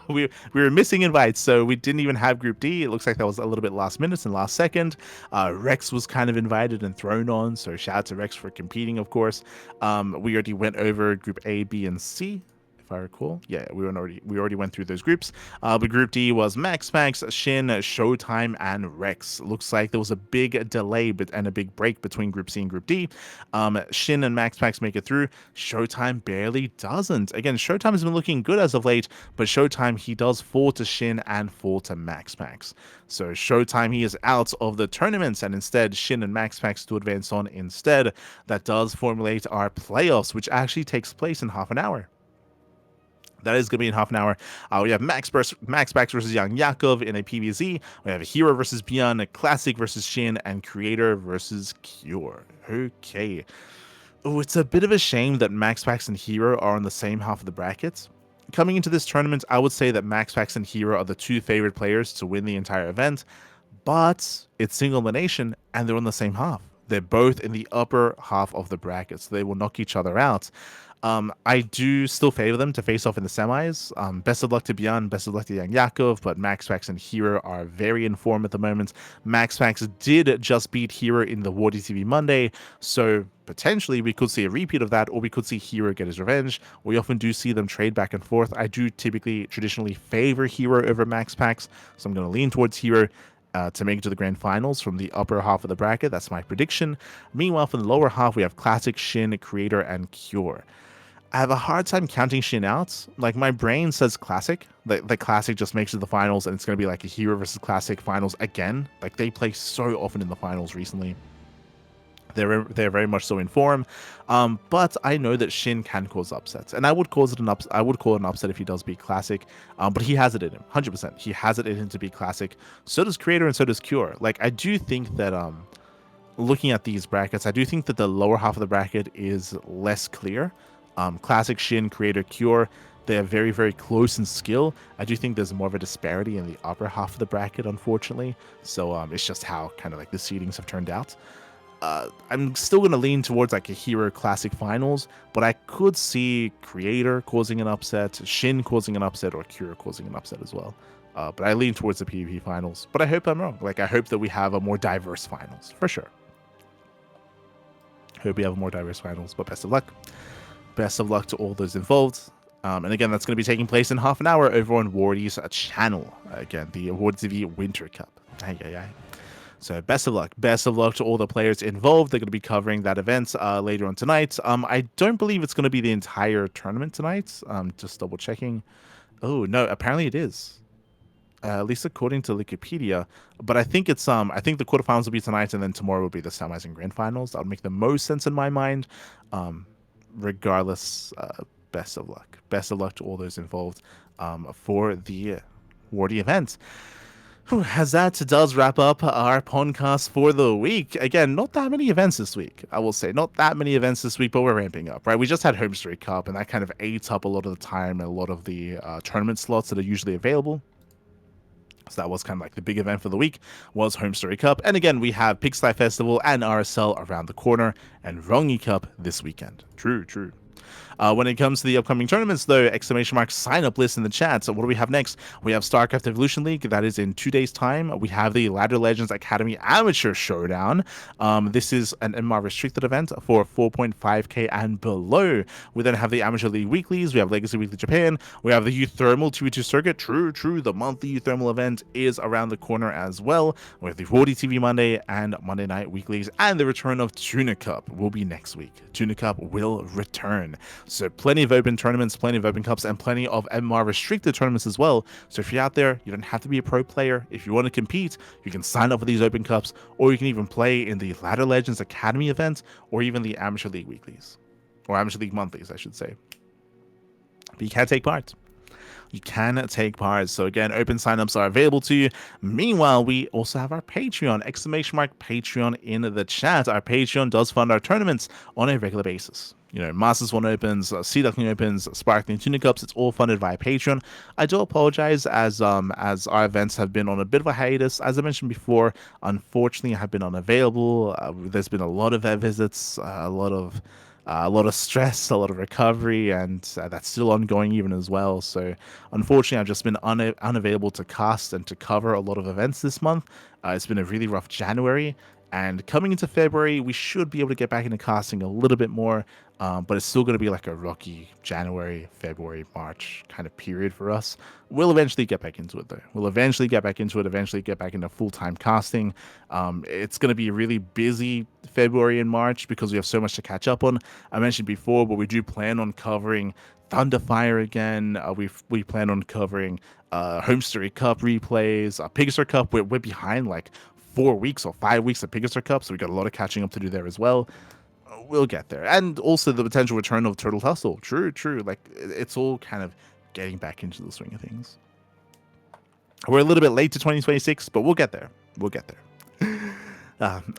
we were missing invites, so we didn't even have Group D. It looks like that was a little bit last minute and last second. Rex was kind of invited and thrown on, so shout out to Rex for competing, of course. We already went over Group A, B, and C. If I recall. Yeah, we already went through those groups. But Group D was Max, Shin, Showtime, and Rex. Looks like there was a big delay and a big break between Group C and Group D. Shin and Max make it through. Showtime barely doesn't. Again, Showtime has been looking good as of late, but Showtime, he does fall to Shin and fall to Max. So Showtime, he is out of the tournaments, and instead Shin and Max to advance on instead. That does formulate our playoffs, which actually takes place in half an hour. That is going to be in half an hour. We have Max versus Young Yakov in a PvZ. We have Hero versus Beyond, Classic versus Shin, and Creator versus Cure. Okay. Oh, it's a bit of a shame that Max and Hero are on the same half of the brackets. Coming into this tournament, I would say that Max and Hero are the two favorite players to win the entire event, but it's single elimination and they're on the same half. They're both in the upper half of the bracket, so they will knock each other out. I do still favor them to face off in the semis. Best of luck to Beyond, best of luck to Young Yakov, but Max and Hero are very in form at the moment. Max did just beat Hero in the Wardy TV Monday, so potentially we could see a repeat of that, or we could see Hero get his revenge. We often do see them trade back and forth. I do traditionally favor Hero over Max, so I'm going to lean towards Hero to make it to the grand finals from the upper half of the bracket. That's my prediction. Meanwhile, from the lower half, we have Classic, Shin, Creator, and Cure. I have a hard time counting Shin out. Like, my brain says Classic. The Classic just makes it to the finals, and it's going to be like a Hero versus Classic finals again. Like, they play so often in the finals recently. They're very much so in form. But I know that Shin can cause upsets, and I would call it an upset if he does beat Classic. But he has it in him, 100%. He has it in him to beat Classic. So does Creator, and so does Cure. Like, I do think that looking at these brackets, I do think that the lower half of the bracket is less clear. Classic, Shin, Creator, Cure, they're very, very close in skill. I do think there's more of a disparity in the upper half of the bracket, unfortunately. So it's just how kind of like the seedings have turned out. I'm still going to lean towards like a Hero Classic finals, but I could see Creator causing an upset, Shin causing an upset, or Cure causing an upset as well. But I lean towards the PvP finals. But I hope I'm wrong. Like, I hope that we have a more diverse finals, for sure. Hope we have a more diverse finals, but best of luck. Best of luck to all those involved. And again, that's going to be taking place in half an hour over on Wardy's channel. Again, the Wardy TV Winter Cup. So best of luck. Best of luck to all the players involved. They're going to be covering that event later on tonight. I don't believe it's going to be the entire tournament tonight. Just double checking. Oh, no, apparently it is. At least according to Liquipedia. But I think it's I think the quarterfinals will be tonight, and then tomorrow will be the semis and grand finals. That would make the most sense in my mind. Regardless, best of luck. Best of luck to all those involved for the Wardy event. As that does wrap up our podcast for the week. Again, not that many events this week, I will say. Not that many events this week, but we're ramping up, right? We just had HomeStory Cup, and that kind of ate up a lot of the time and a lot of the tournament slots that are usually available. So that was kind of like the big event for the week, was HomeStory Cup. And again, we have PiG Sty Festival and RSL around the corner, and Rongyi Cup this weekend. True. When it comes to the upcoming tournaments, though, ! Sign up list in the chat. So what do we have next? We have StarCraft Evolution League. That is in 2 days' time. We have the Ladder Legends Academy Amateur Showdown. This is an MR restricted event for 4.5k and below. We then have the Amateur League Weeklies. We have Legacy Weekly Japan. We have the Youth Thermal 2v2 Circuit. True. The monthly Youth Thermal event is around the corner as well. We have the 40 TV Monday and Monday Night Weeklies. And the return of Tuna Cup will be next week. Tuna Cup will return. So plenty of open tournaments, plenty of open cups, and plenty of MR restricted tournaments as well. So if you're out there, you don't have to be a pro player. If you want to compete, you can sign up for these open cups, or you can even play in the Ladder Legends Academy event, or even the Amateur League Weeklies, or Amateur League Monthlies, I should say. But you can take part. you can take part. So again, open signups are available to you. Meanwhile, we also have our Patreon, !Patreon in the chat. Our Patreon does fund our tournaments on a regular basis. You know, Masters 1 Opens, Sea Duckling Opens, Sparkling Tuna Cups, it's all funded via Patreon. I do apologize as our events have been on a bit of a hiatus. As I mentioned before, unfortunately, I have been unavailable. There's been a lot of vet visits, a lot of stress, a lot of recovery, and that's still ongoing even as well. So unfortunately, I've just been unavailable to cast and to cover a lot of events this month. It's been a really rough January, and coming into February, we should be able to get back into casting a little bit more, but it's still going to be like a rocky January, February, March kind of period for us. We'll eventually get back into it, though. We'll eventually get back into it, eventually get back into full-time casting. It's going to be a really busy February and March because we have so much to catch up on. I mentioned before, but we do plan on covering Thunderfire again. We plan on covering HomeStory Cup replays, PiG Cup. We're behind like 4 weeks or 5 weeks of PiG Cup, so we got a lot of catching up to do there as well. We'll get there. And also the potential return of Turtle Tussle. True. Like, it's all kind of getting back into the swing of things. We're a little bit late to 2026, but we'll get there.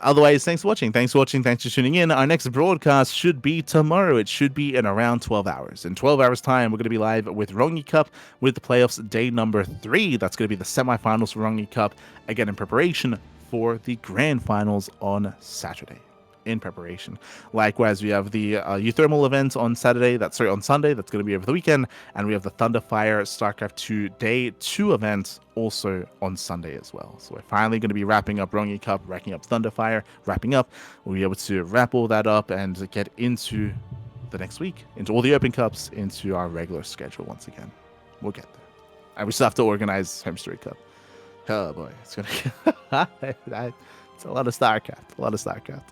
Otherwise, thanks for watching. Thanks for tuning in. Our next broadcast should be tomorrow. It should be in around 12 hours. In 12 hours' time, we're going to be live with Rongyi Cup with the playoffs day number 3. That's going to be the semifinals for Rongyi Cup, again in preparation for the grand finals on Saturday. In preparation. Likewise, we have the Euthermal event on Sunday. That's going to be over the weekend, and we have the Thunderfire StarCraft II Day 2 event also on Sunday as well. So we're finally going to be wrapping up Rongyi Cup, wrapping up Thunderfire, We'll be able to wrap all that up and get into the next week, into all the Open Cups, into our regular schedule once again. We'll get there. And we still have to organize HomeStory Cup. Oh boy, it's gonna it's a lot of StarCraft.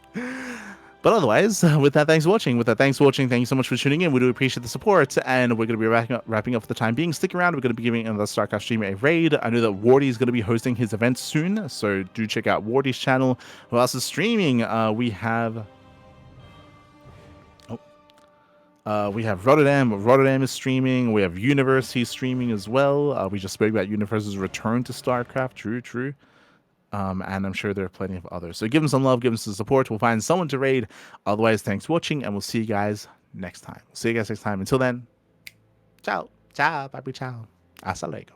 But otherwise, with that, thanks for watching. Thank you so much for tuning in. We do appreciate the support, and we're going to be wrapping up for the time being. Stick around. We're going to be giving another StarCraft streamer a raid. I know that Wardy is going to be hosting his event soon, so do check out Wardy's channel. Who else is streaming? We have Rotterdam. Rotterdam is streaming. We have Universe. He's streaming as well. We just spoke about Universe's return to StarCraft. True. And I'm sure there are plenty of others. So give them some love, give them some support. We'll find someone to raid. Otherwise, thanks for watching, and we'll see you guys next time. Until then, ciao. Bye, ciao. Hasta luego.